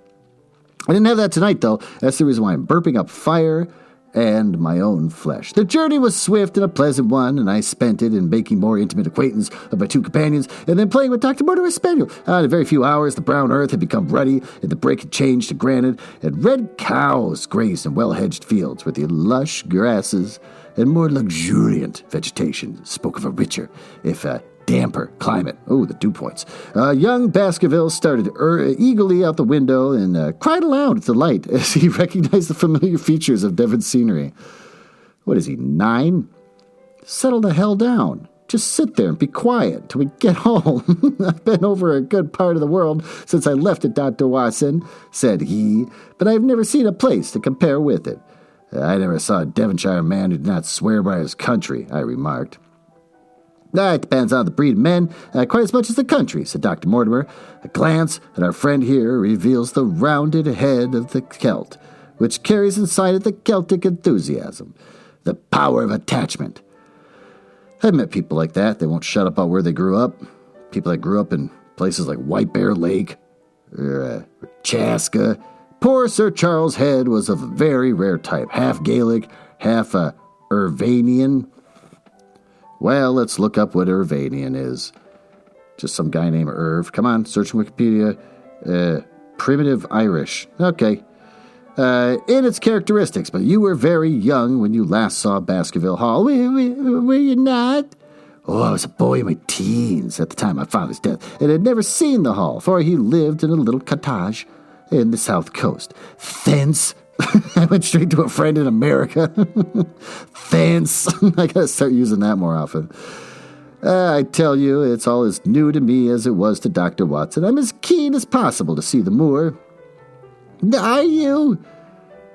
I didn't have that tonight, though. That's the reason why I'm burping up fire and my own flesh. The journey was swift and a pleasant one, and I spent it in making more intimate acquaintance of my two companions, and then playing with Dr. Mortimer's spaniel. In a very few hours, the brown earth had become ruddy, and the break had changed to granite, and red cows grazed in well-hedged fields, where the lush grasses and more luxuriant vegetation spoke of a richer, if damper climate. Oh, the dew points. Young Baskerville started eagerly out the window and cried aloud with delight as he recognized the familiar features of Devon's scenery. What is he, 9? settle the hell down. Just sit there and be quiet till we get home. I've been over a good part of the world since I left it, Dr. Watson, said he, but I've never seen a place to compare with it. I never saw a Devonshire man who did not swear by his country, I remarked. It depends on the breed of men, quite as much as the country, said Dr. Mortimer. A glance at our friend here reveals the rounded head of the Celt, which carries inside it the Celtic enthusiasm, the power of attachment. I've met people like that. They won't shut up about where they grew up. People that grew up in places like White Bear Lake or Chaska. Poor Sir Charles Head was of a very rare type, half Gaelic, half Irvanian. Well, let's look up what Irvanian is. Just some guy named Irv. Come on, search Wikipedia. Primitive Irish. Okay. In its characteristics, but you were very young when you last saw Baskerville Hall. Were you not? Oh, I was a boy in my teens at the time of my father's death, and had never seen the hall, for he lived in a little cottage in the south coast. Thence, I went straight to a friend in America. Thence, I gotta start using that more often. I tell you, it's all as new to me as it was to Dr. Watson. I'm as keen as possible to see the moor. Are you?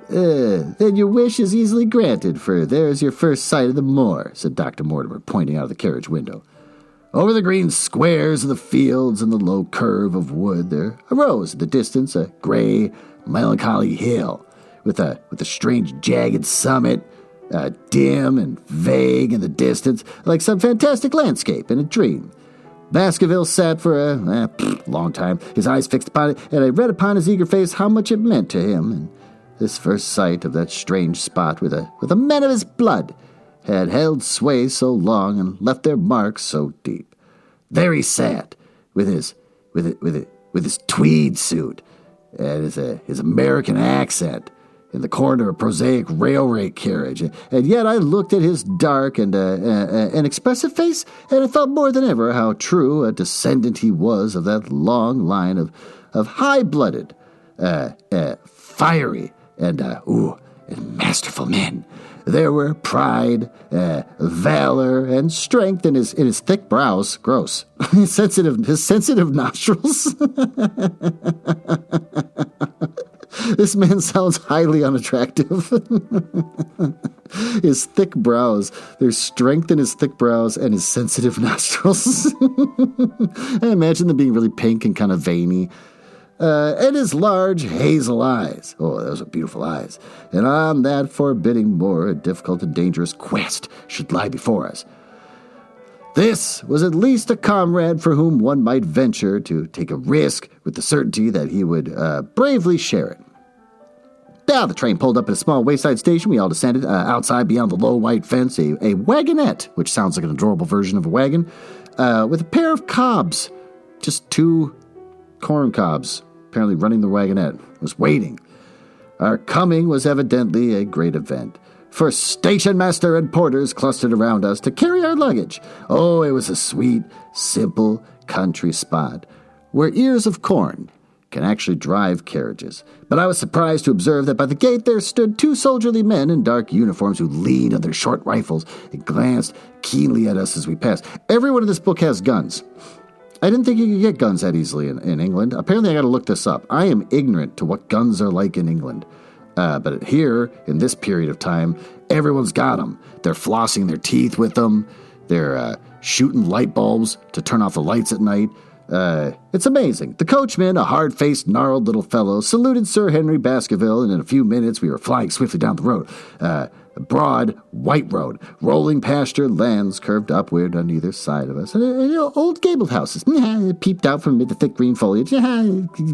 Then your wish is easily granted, for there is your first sight of the moor, said Dr. Mortimer, pointing out of the carriage window. Over the green squares of the fields and the low curve of wood there arose in the distance a gray, melancholy hill, with a strange jagged summit, dim and vague in the distance, like some fantastic landscape in a dream. Baskerville sat for a long time, his eyes fixed upon it, and I read upon his eager face how much it meant to him, and this first sight of that strange spot with a man of his blood had held sway so long and left their marks so deep. There he sat, with his tweed suit and his American accent, in the corner of a prosaic railway carriage, and yet I looked at his dark and expressive face, and I felt more than ever how true a descendant he was of that long line of high-blooded, fiery, and masterful men. There were pride, valor, and strength in his thick brows. Gross. his sensitive nostrils. This man sounds highly unattractive. His thick brows. There's strength in his thick brows and his sensitive nostrils. I imagine them being really pink and kind of veiny. And his large hazel eyes. Oh, those are beautiful eyes. And on that forbidding moor, a difficult and dangerous quest should lie before us. This was at least a comrade for whom one might venture to take a risk with the certainty that he would bravely share it. Now the train pulled up at a small wayside station. We all descended. Outside, beyond the low white fence, a wagonette, which sounds like an adorable version of a wagon, with a pair of cobs, just 2 corn cobs, apparently running the wagonette, was waiting. Our coming was evidently a great event, for station master and porters clustered around us to carry our luggage. Oh, it was a sweet, simple country spot, where ears of corn can actually drive carriages. But I was surprised to observe that by the gate there stood 2 soldierly men in dark uniforms who leaned on their short rifles and glanced keenly at us as we passed. Everyone in this book has guns. I didn't think you could get guns that easily in England. Apparently I got to look this up. I am ignorant to what guns are like in England. But here, in this period of time, everyone's got them. They're flossing their teeth with them. They're shooting light bulbs to turn off the lights at night. It's amazing. The coachman, a hard-faced, gnarled little fellow, saluted Sir Henry Baskerville, and in a few minutes we were flying swiftly down the road. A broad, white road, rolling pasture lands curved upward on either side of us. And old gabled houses peeped out from amid the thick green foliage.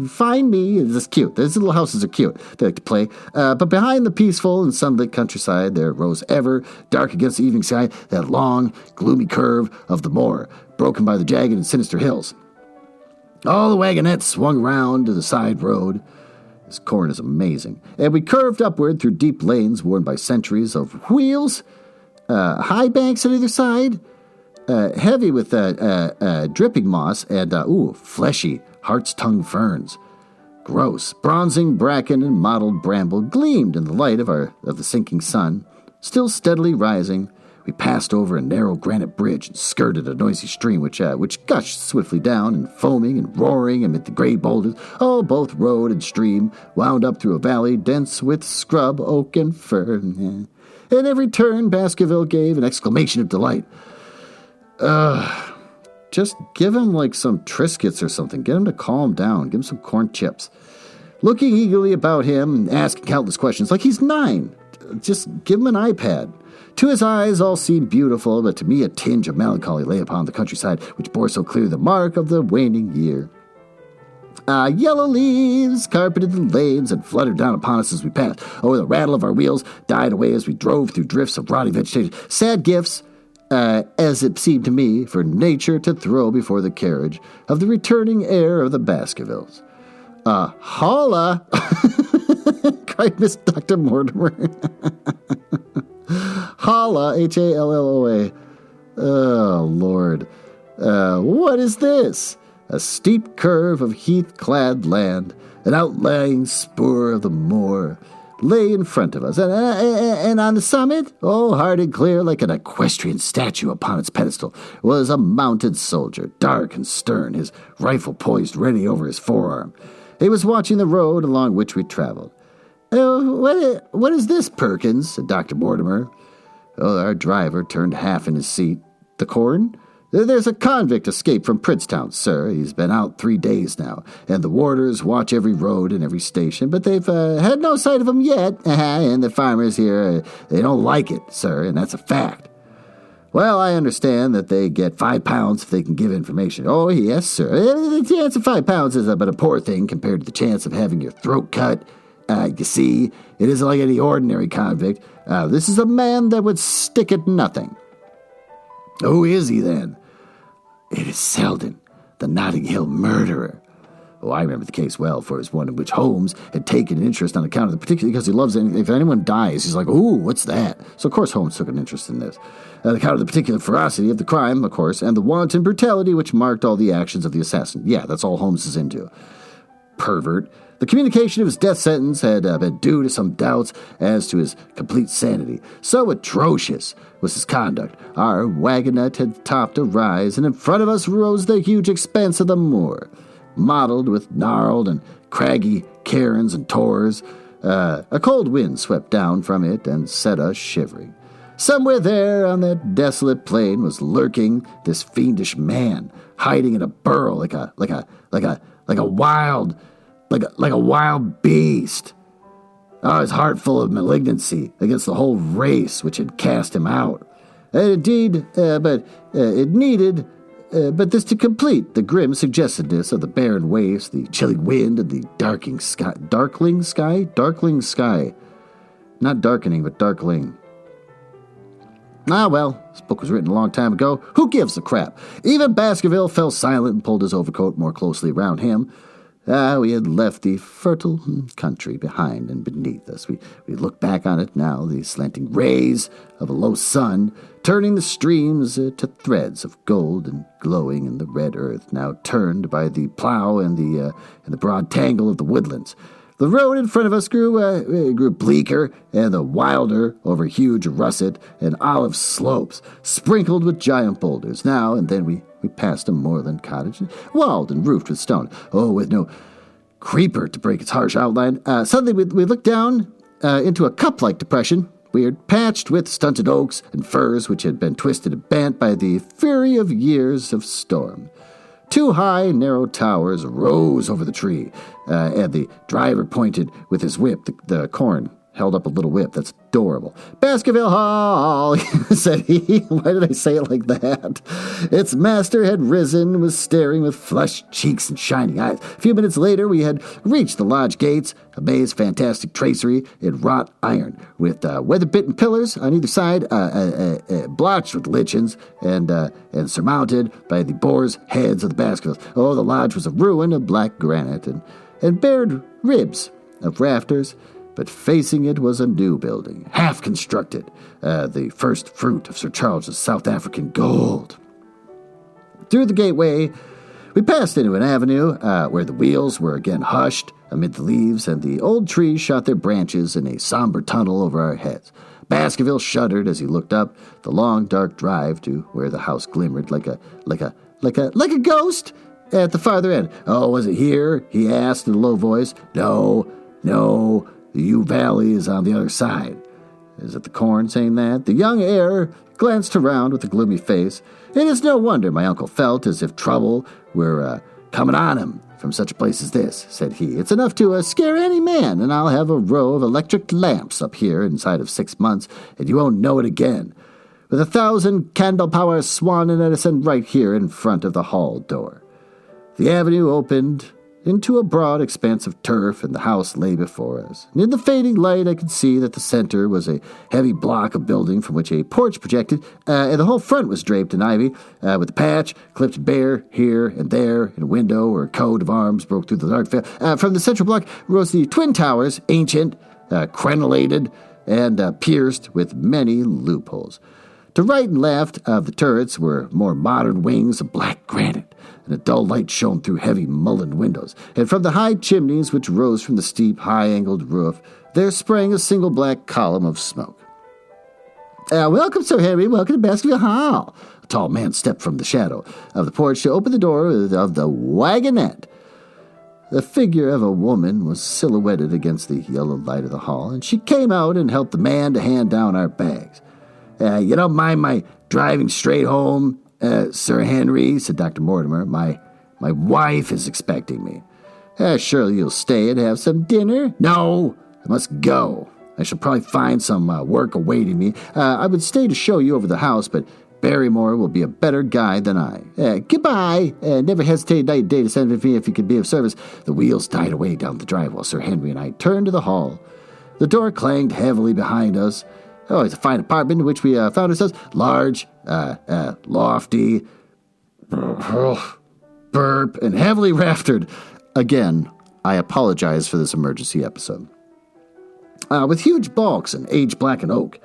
Find me. It's cute. These little houses are cute. They like to play. But behind the peaceful and sunlit countryside, there rose ever, dark against the evening sky, that long, gloomy curve of the moor, broken by the jagged and sinister hills. All the wagonettes swung round to the side road. This corn is amazing. And we curved upward through deep lanes worn by centuries of wheels, high banks on either side, heavy with dripping moss, and fleshy heart's tongue ferns. Gross, bronzing bracken and mottled bramble gleamed in the light of the sinking sun, still steadily rising. We passed over a narrow granite bridge and skirted a noisy stream which gushed swiftly down and foaming and roaring amid the gray boulders. Both road and stream wound up through a valley dense with scrub, oak, and fern. At every turn, Baskerville gave an exclamation of delight. Just give him like some Triscuits or something. Get him to calm down. Give him some corn chips. Looking eagerly about him and asking countless questions like he's 9. Just give him an iPad. To his eyes, all seemed beautiful, but to me a tinge of melancholy lay upon the countryside, which bore so clear the mark of the waning year. Yellow leaves carpeted the lanes and fluttered down upon us as we passed. The rattle of our wheels died away as we drove through drifts of rotting vegetation. Sad gifts, as it seemed to me, for nature to throw before the carriage of the returning heir of the Baskervilles. Holla! cried Miss Dr. Mortimer. Holla, Halloa. Oh, Lord. What is this? A steep curve of heath-clad land, an outlying spur of the moor, lay in front of us, and on the summit, hard and clear like an equestrian statue upon its pedestal, was a mounted soldier, dark and stern, his rifle poised ready over his forearm. He was watching the road along which we traveled. What is this, Perkins? Said Dr. Mortimer. Our driver turned half in his seat. The corn? There's a convict escaped from Princetown, sir. He's been out 3 days now, and the warders watch every road and every station, but they've had no sight of him yet, and the farmers here, they don't like it, sir, and that's a fact. Well, I understand that they get £5 if they can give information. Oh, yes, sir. The chance of £5 is but a poor thing compared to the chance of having your throat cut. You see, it isn't like any ordinary convict. This is a man that would stick at nothing. Who is he, then? It is Selden, the Notting Hill murderer. I remember the case well, for it was one in which Holmes had taken an interest on account of the particular, because he loves anything. If anyone dies, he's like, ooh, what's that? So, of course, Holmes took an interest in this. On account of the particular ferocity of the crime, of course, and the wanton brutality which marked all the actions of the assassin. Yeah, that's all Holmes is into. Pervert. The communication of his death sentence had been due to some doubts as to his complete sanity. So atrocious was his conduct. Our wagonette had topped a rise, and in front of us rose the huge expanse of the moor, mottled with gnarled and craggy cairns and tors. A cold wind swept down from it and set us shivering. Somewhere there on that desolate plain was lurking this fiendish man, hiding in a burrow like a wild beast. His heart full of malignancy against the whole race which had cast him out. Indeed, but it needed but this to complete the grim suggestiveness of the barren wastes, the chilling wind, and the darkling sky. Not darkening, but darkling. Well, this book was written a long time ago. Who gives a crap? Even Baskerville fell silent and pulled his overcoat more closely around him. We had left the fertile country behind and beneath us. We look back on it now, the slanting rays of a low sun, turning the streams to threads of gold and glowing in the red earth, now turned by the plow and the broad tangle of the woodlands. The road in front of us grew bleaker and the wilder over huge russet and olive slopes, sprinkled with giant boulders. Now and then we passed a moorland cottage, walled and roofed with stone, with no creeper to break its harsh outline. Suddenly we looked down into a cup-like depression, weird, patched with stunted oaks and firs which had been twisted and bent by the fury of years of storm. 2 high, narrow towers rose over the tree, and the driver pointed with his whip. The corn held up a little whip. That's adorable. Baskerville Hall, said he. Why did I say it like that? Its master had risen, was staring with flushed cheeks and shining eyes. A few minutes later, we had reached the lodge gates, a maze fantastic tracery in wrought iron, with weather-bitten pillars on either side, blotched with lichens, and surmounted by the boar's heads of the Baskervilles. The lodge was a ruin of black granite, and bared ribs of rafters, but facing it was a new building, half-constructed, the first fruit of Sir Charles's South African gold. Through the gateway, we passed into an avenue where the wheels were again hushed amid the leaves, and the old trees shot their branches in a somber tunnel over our heads. Baskerville shuddered as he looked up the long, dark drive to where the house glimmered like a ghost at the farther end. "Oh, was it here?" he asked in a low voice. No, the U Valley is on the other side." Is it the corn saying that? The young heir glanced around with a gloomy face. It is no wonder my uncle felt as if trouble were coming on him from such a place as this, said he. "It's enough to scare any man, and I'll have a row of electric lamps up here inside of 6 months, and you won't know it again. With 1,000 candle-power Swan and Edison right here in front of the hall door." The avenue opened into a broad expanse of turf, and the house lay before us. And in the fading light, I could see that the center was a heavy block of building from which a porch projected, and the whole front was draped in ivy, with a patch clipped bare here and there, and a window or a coat of arms broke through the dark veil. From the central block rose the twin towers, ancient, crenellated, and pierced with many loopholes. To right and left of the turrets were more modern wings of black granite, and a dull light shone through heavy mullioned windows. And from the high chimneys which rose from the steep, high-angled roof, there sprang a single black column of smoke. "Welcome, Sir Henry. Welcome to Baskerville Hall." A tall man stepped from the shadow of the porch to open the door of the wagonette. The figure of a woman was silhouetted against the yellow light of the hall, and she came out and helped the man to hand down our bags. "You don't mind my driving straight home, Sir Henry," said Dr. Mortimer. My wife is expecting me." "Surely you'll stay and have some dinner?" "No, I must go. I shall probably find some work awaiting me. I would stay to show you over the house, but Barrymore will be a better guide than I. Goodbye. Never hesitate night and day to send me if you could be of service." The wheels died away down the drive while Sir Henry and I turned to the hall. The door clanged heavily behind us. Oh, it's a fine apartment in which we found ourselves. Large, lofty, burp, and heavily raftered. Again, I apologize for this emergency episode. With huge bulks and age-blackened oak.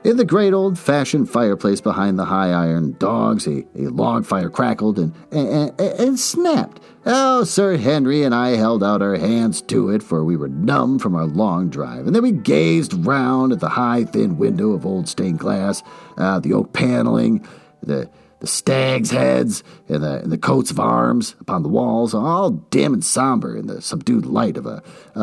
In the great old-fashioned fireplace behind the high iron dogs, a log fire crackled and snapped. Oh, Sir Henry and I held out our hands to it, for we were numb from our long drive, and then we gazed round at the high, thin window of old stained glass, the oak paneling, the stags' heads, and the coats of arms upon the walls, all dim and somber in the subdued light of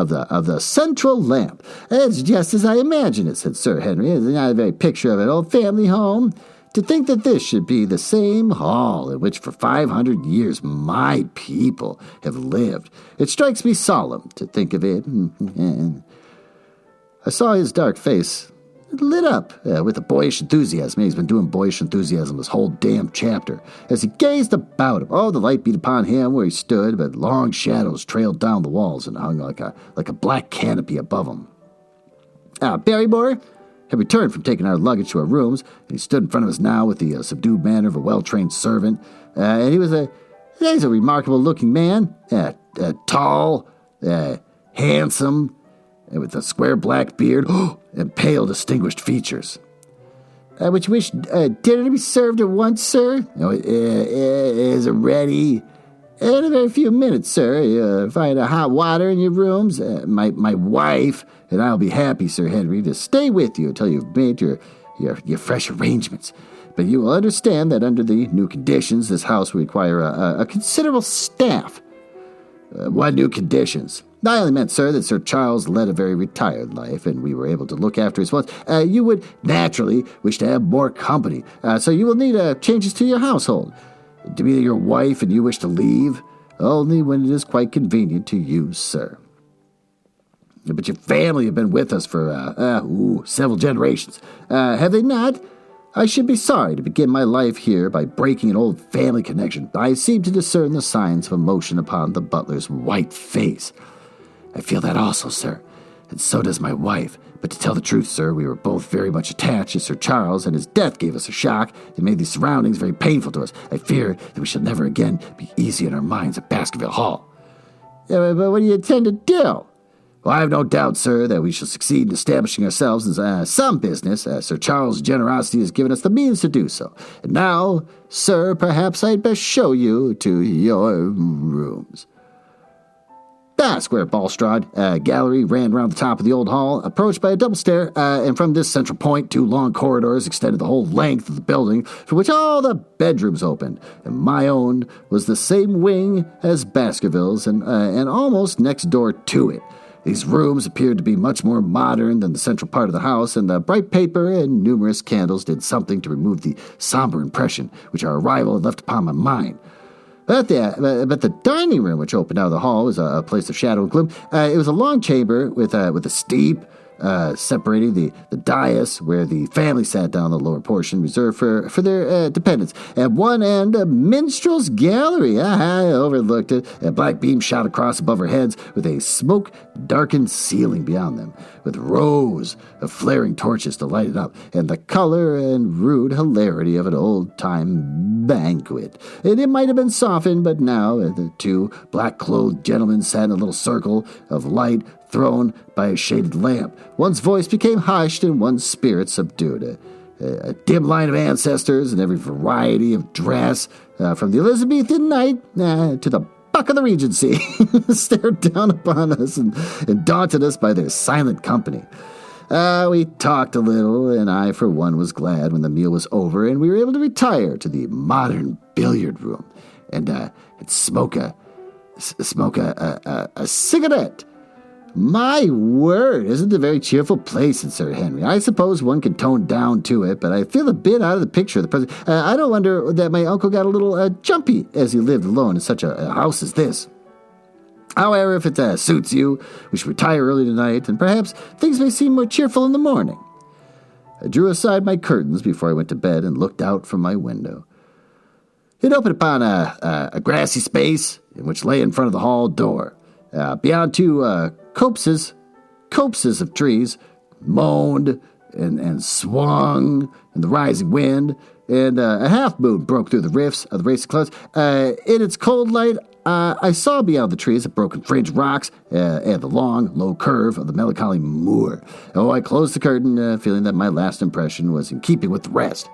the central lamp. "It's just as I imagined it," said Sir Henry. "It's not a very picture of an old family home. To think that this should be the same hall in which for 500 years my people have lived. It strikes me solemn to think of it." I saw his dark face lit up with a boyish enthusiasm. He's been doing boyish enthusiasm this whole damn chapter. As he gazed about him, the light beat upon him where he stood, but long shadows trailed down the walls and hung like a black canopy above him. Barrymore had returned from taking our luggage to our rooms, and he stood in front of us now with the subdued manner of a well-trained servant. And he's a remarkable-looking man, tall, handsome, and with a square black beard and pale, distinguished features. "Would you wish dinner to be served at once, sir?" "Is it ready?" "In a very few minutes, sir. Find hot water in your rooms. My wife and I will be happy, Sir Henry, to stay with you until you've made your fresh arrangements. But you will understand that under the new conditions, this house will require a considerable staff." "What new conditions?" "I only meant, sir, that Sir Charles led a very retired life, and we were able to look after his wants. You would naturally wish to have more company, so you will need changes to your household. To be your wife and you wish to leave, only when it is quite convenient to you, sir." "But your family have been with us for several generations. Have they not? I should be sorry to begin my life here by breaking an old family connection." I seem to discern the signs of emotion upon the butler's white face. "I feel that also, sir, and so does my wife. But to tell the truth, sir, we were both very much attached to Sir Charles, and his death gave us a shock and made these surroundings very painful to us. I fear that we shall never again be easy in our minds at Baskerville Hall." "But what do you intend to do?" "Well, I have no doubt, sir, that we shall succeed in establishing ourselves in some business. Sir Charles' generosity has given us the means to do so. And now, sir, perhaps I'd best show you to your rooms." square balustrade gallery ran around the top of the old hall, approached by a double stair, and from this central point, 2 long corridors extended the whole length of the building, from which all the bedrooms opened. And my own was the same wing as Baskervilles, and almost next door to it. These rooms appeared to be much more modern than the central part of the house, and the bright paper and numerous candles did something to remove the somber impression which our arrival had left upon my mind. But the dining room, which opened out of the hall, was a place of shadow and gloom. It was a long chamber with a steep separating the dais where the family sat down, the lower portion reserved for their dependents. At one end, a minstrel's gallery. I overlooked it. A black beam shot across above our heads with a smoke-darkened ceiling beyond them, with rows of flaring torches to light it up, and the color and rude hilarity of an old-time banquet. And it might have been softened, but now the 2 black-clothed gentlemen sat in a little circle of light thrown by a shaded lamp. One's voice became hushed and one's spirit subdued. A dim line of ancestors in every variety of dress, from the Elizabethan knight to the buck of the Regency, stared down upon us and daunted us by their silent company. We talked a little, and I, for one, was glad when the meal was over and we were able to retire to the modern billiard room and smoke a cigarette. My word, isn't it a very cheerful place in Sir Henry? I suppose one can tone down to it, but I feel a bit out of the picture of the present. I don't wonder that my uncle got a little jumpy as he lived alone in such a house as this. However, if it suits you, we should retire early tonight, and perhaps things may seem more cheerful in the morning. I drew aside my curtains before I went to bed and looked out from my window. It opened upon a grassy space in which lay in front of the hall door. Beyond 2 copses of trees moaned and swung in the rising wind, and a half-moon broke through the rifts of the racing clouds. In its cold light, I saw beyond the trees the broken fringed rocks and the long, low curve of the melancholy moor. Oh, I closed the curtain, feeling that my last impression was in keeping with the rest.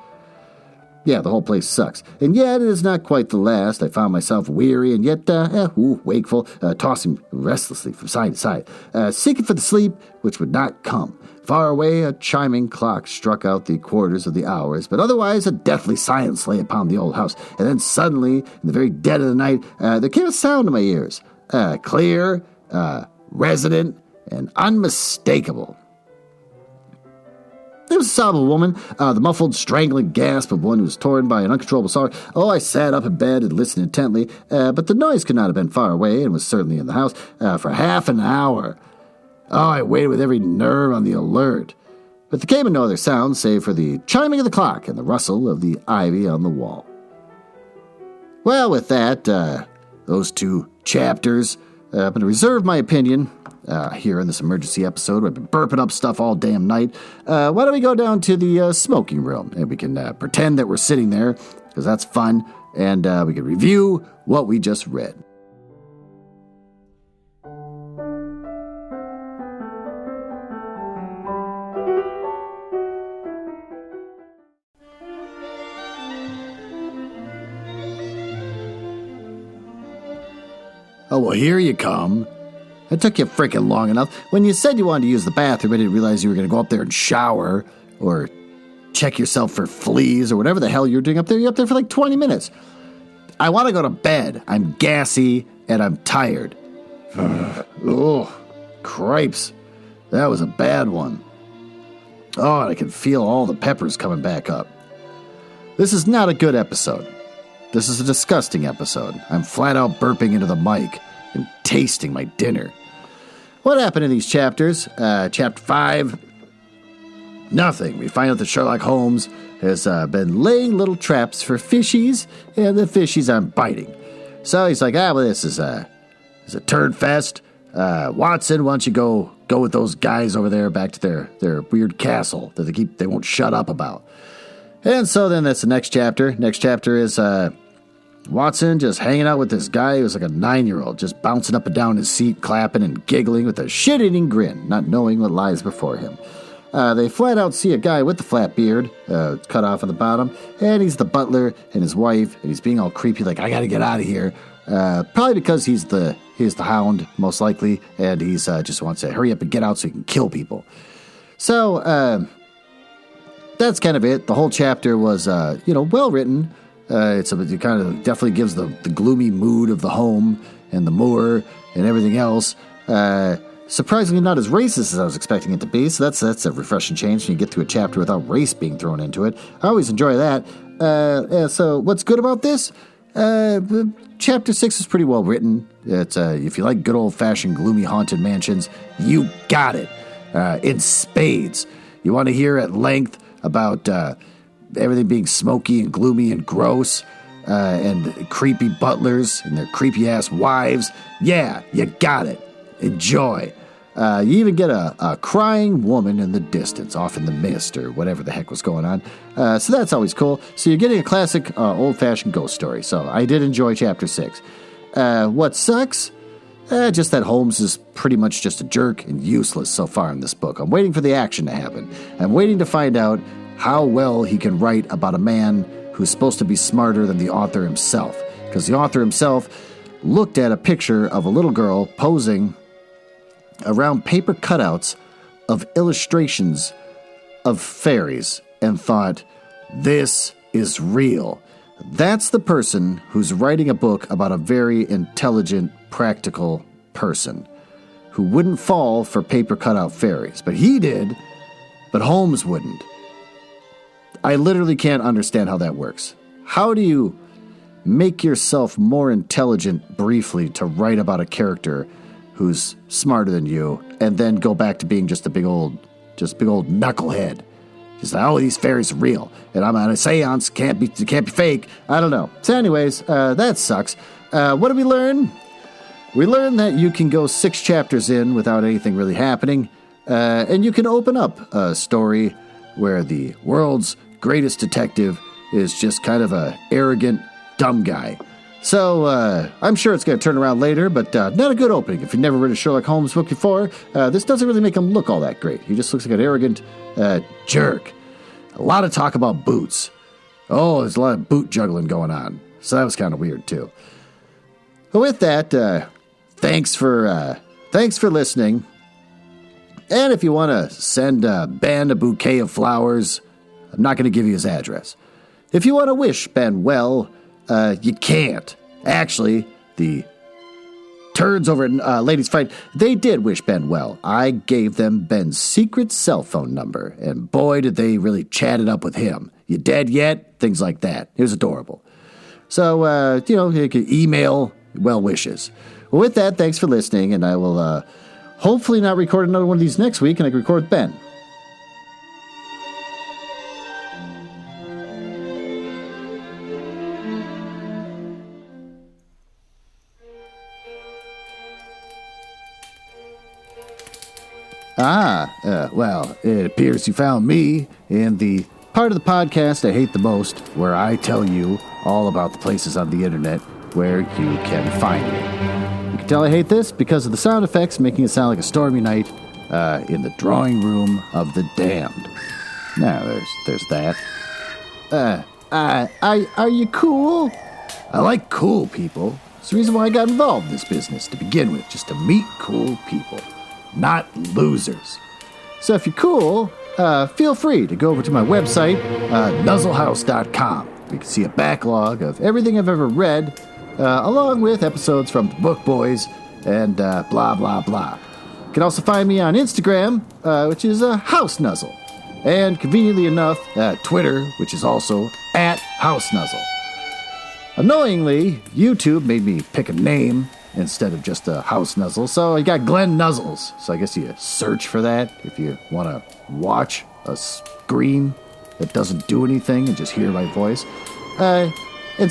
Yeah, the whole place sucks. And yet it is not quite the last. I found myself weary and yet wakeful, tossing restlessly from side to side, seeking for the sleep which would not come. Far away, a chiming clock struck out the quarters of the hours, but otherwise a deathly silence lay upon the old house. And then suddenly, in the very dead of the night, there came a sound to my ears, clear, resonant, and unmistakable. It was a sob of a woman, the muffled, strangling gasp of one who was torn by an uncontrollable sorrow. Oh, I sat up in bed and listened intently, but the noise could not have been far away and was certainly in the house for half an hour. Oh, I waited with every nerve on the alert. But there came no other sound save for the chiming of the clock and the rustle of the ivy on the wall. Well, with that, those 2 chapters, I'm going to reserve my opinion here in this emergency episode. I've been burping up stuff all damn night. Why don't we go down to the smoking room and we can pretend that we're sitting there, because that's fun, and we can review what we just read. Oh, well, here you come. It took you freaking long enough. When you said you wanted to use the bathroom, I didn't realize you were going to go up there and shower or check yourself for fleas or whatever the hell you're doing up there. You're up there for like 20 minutes. I want to go to bed. I'm gassy and I'm tired. Oh, cripes. That was a bad one. Oh, I can feel all the peppers coming back up. This is not a good episode. This is a disgusting episode. I'm flat out burping into the mic and tasting my dinner. What happened in these chapters? Chapter 5, nothing. We find out that Sherlock Holmes has been laying little traps for fishies, and the fishies aren't biting. So he's like, well, this is a turd fest. Watson, why don't you go with those guys over there back to their weird castle that they won't shut up about. And so then that's the next chapter. Next chapter is Watson just hanging out with this guy who was like a 9-year-old, just bouncing up and down his seat, clapping and giggling with a shit-eating grin, not knowing what lies before him. They flat out see a guy with the flat beard, cut off at the bottom, and he's the butler and his wife, and he's being all creepy, like, I gotta get out of here. Probably because he's the Hound, most likely, and he's just wants to hurry up and get out so he can kill people. So, that's kind of it. The whole chapter was, well written. It kind of definitely gives the gloomy mood of the home and the moor and everything else. Surprisingly not as racist as I was expecting it to be, so that's a refreshing change when you get to a chapter without race being thrown into it. I always enjoy that. So what's good about this? Chapter 6 is pretty well written. It's if you like good old-fashioned gloomy haunted mansions, you got it. In spades. You want to hear at length about everything being smoky and gloomy and gross, and creepy butlers and their creepy-ass wives. Yeah, you got it. Enjoy. You even get a crying woman in the distance, off in the mist, or whatever the heck was going on. So that's always cool. So you're getting a classic, old-fashioned ghost story. So I did enjoy Chapter 6. What sucks? Just that Holmes is pretty much just a jerk and useless so far in this book. I'm waiting for the action to happen. I'm waiting to find out how well he can write about a man who's supposed to be smarter than the author himself. Because the author himself looked at a picture of a little girl posing around paper cutouts of illustrations of fairies and thought, this is real. That's the person who's writing a book about a very intelligent, practical person who wouldn't fall for paper cutout fairies. But he did, but Holmes wouldn't. I literally can't understand how that works. How do you make yourself more intelligent briefly to write about a character who's smarter than you, and then go back to being just a big old knucklehead? Just like, oh, these fairies are real, and I'm on a seance, can't be fake. I don't know. So anyways, that sucks. What did we learn? We learned that you can go 6 chapters in without anything really happening, and you can open up a story where the world's greatest detective is just kind of a arrogant, dumb guy. So, I'm sure it's going to turn around later, but not a good opening. If you've never read a Sherlock Holmes book before, this doesn't really make him look all that great. He just looks like an arrogant jerk. A lot of talk about boots. Oh, there's a lot of boot juggling going on. So that was kind of weird, too. But with that, thanks for listening. And if you want to send Ben a bouquet of flowers, I'm not going to give you his address. If you want to wish Ben well, you can't. Actually, the turds over at Ladies Fight, they did wish Ben well. I gave them Ben's secret cell phone number, and boy, did they really chat it up with him. You dead yet? Things like that. It was adorable. So, you can email well wishes. Well, with that, thanks for listening, and I will hopefully not record another one of these next week, and I can record with Ben. Well, it appears you found me in the part of the podcast I hate the most, where I tell you all about the places on the internet where you can find me. You can tell I hate this because of the sound effects making it sound like a stormy night in the drawing room of the damned. Now, there's that. Are you cool? I like cool people. It's the reason why I got involved in this business to begin with, just to meet cool people. Not losers. So if you're cool, feel free to go over to my website, nuzzlehouse.com. You can see a backlog of everything I've ever read, along with episodes from the Book Boys and blah, blah, blah. You can also find me on Instagram, which is House Nuzzle. And conveniently enough, Twitter, which is also at House Nuzzle. Annoyingly, YouTube made me pick a name instead of just a House Nuzzle, so I got Glenn Nuzzles. So I guess you search for that if you want to watch a screen that doesn't do anything and just hear my voice. And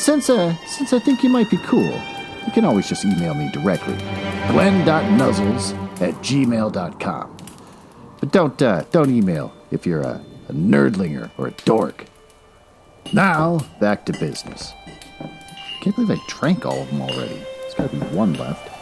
since I think you might be cool, you can always just email me directly, glenn.nuzzles@gmail.com. But don't email if you're a nerdlinger or a dork. Now, back to business. Can't believe I drank all of them already. There's got to be one left.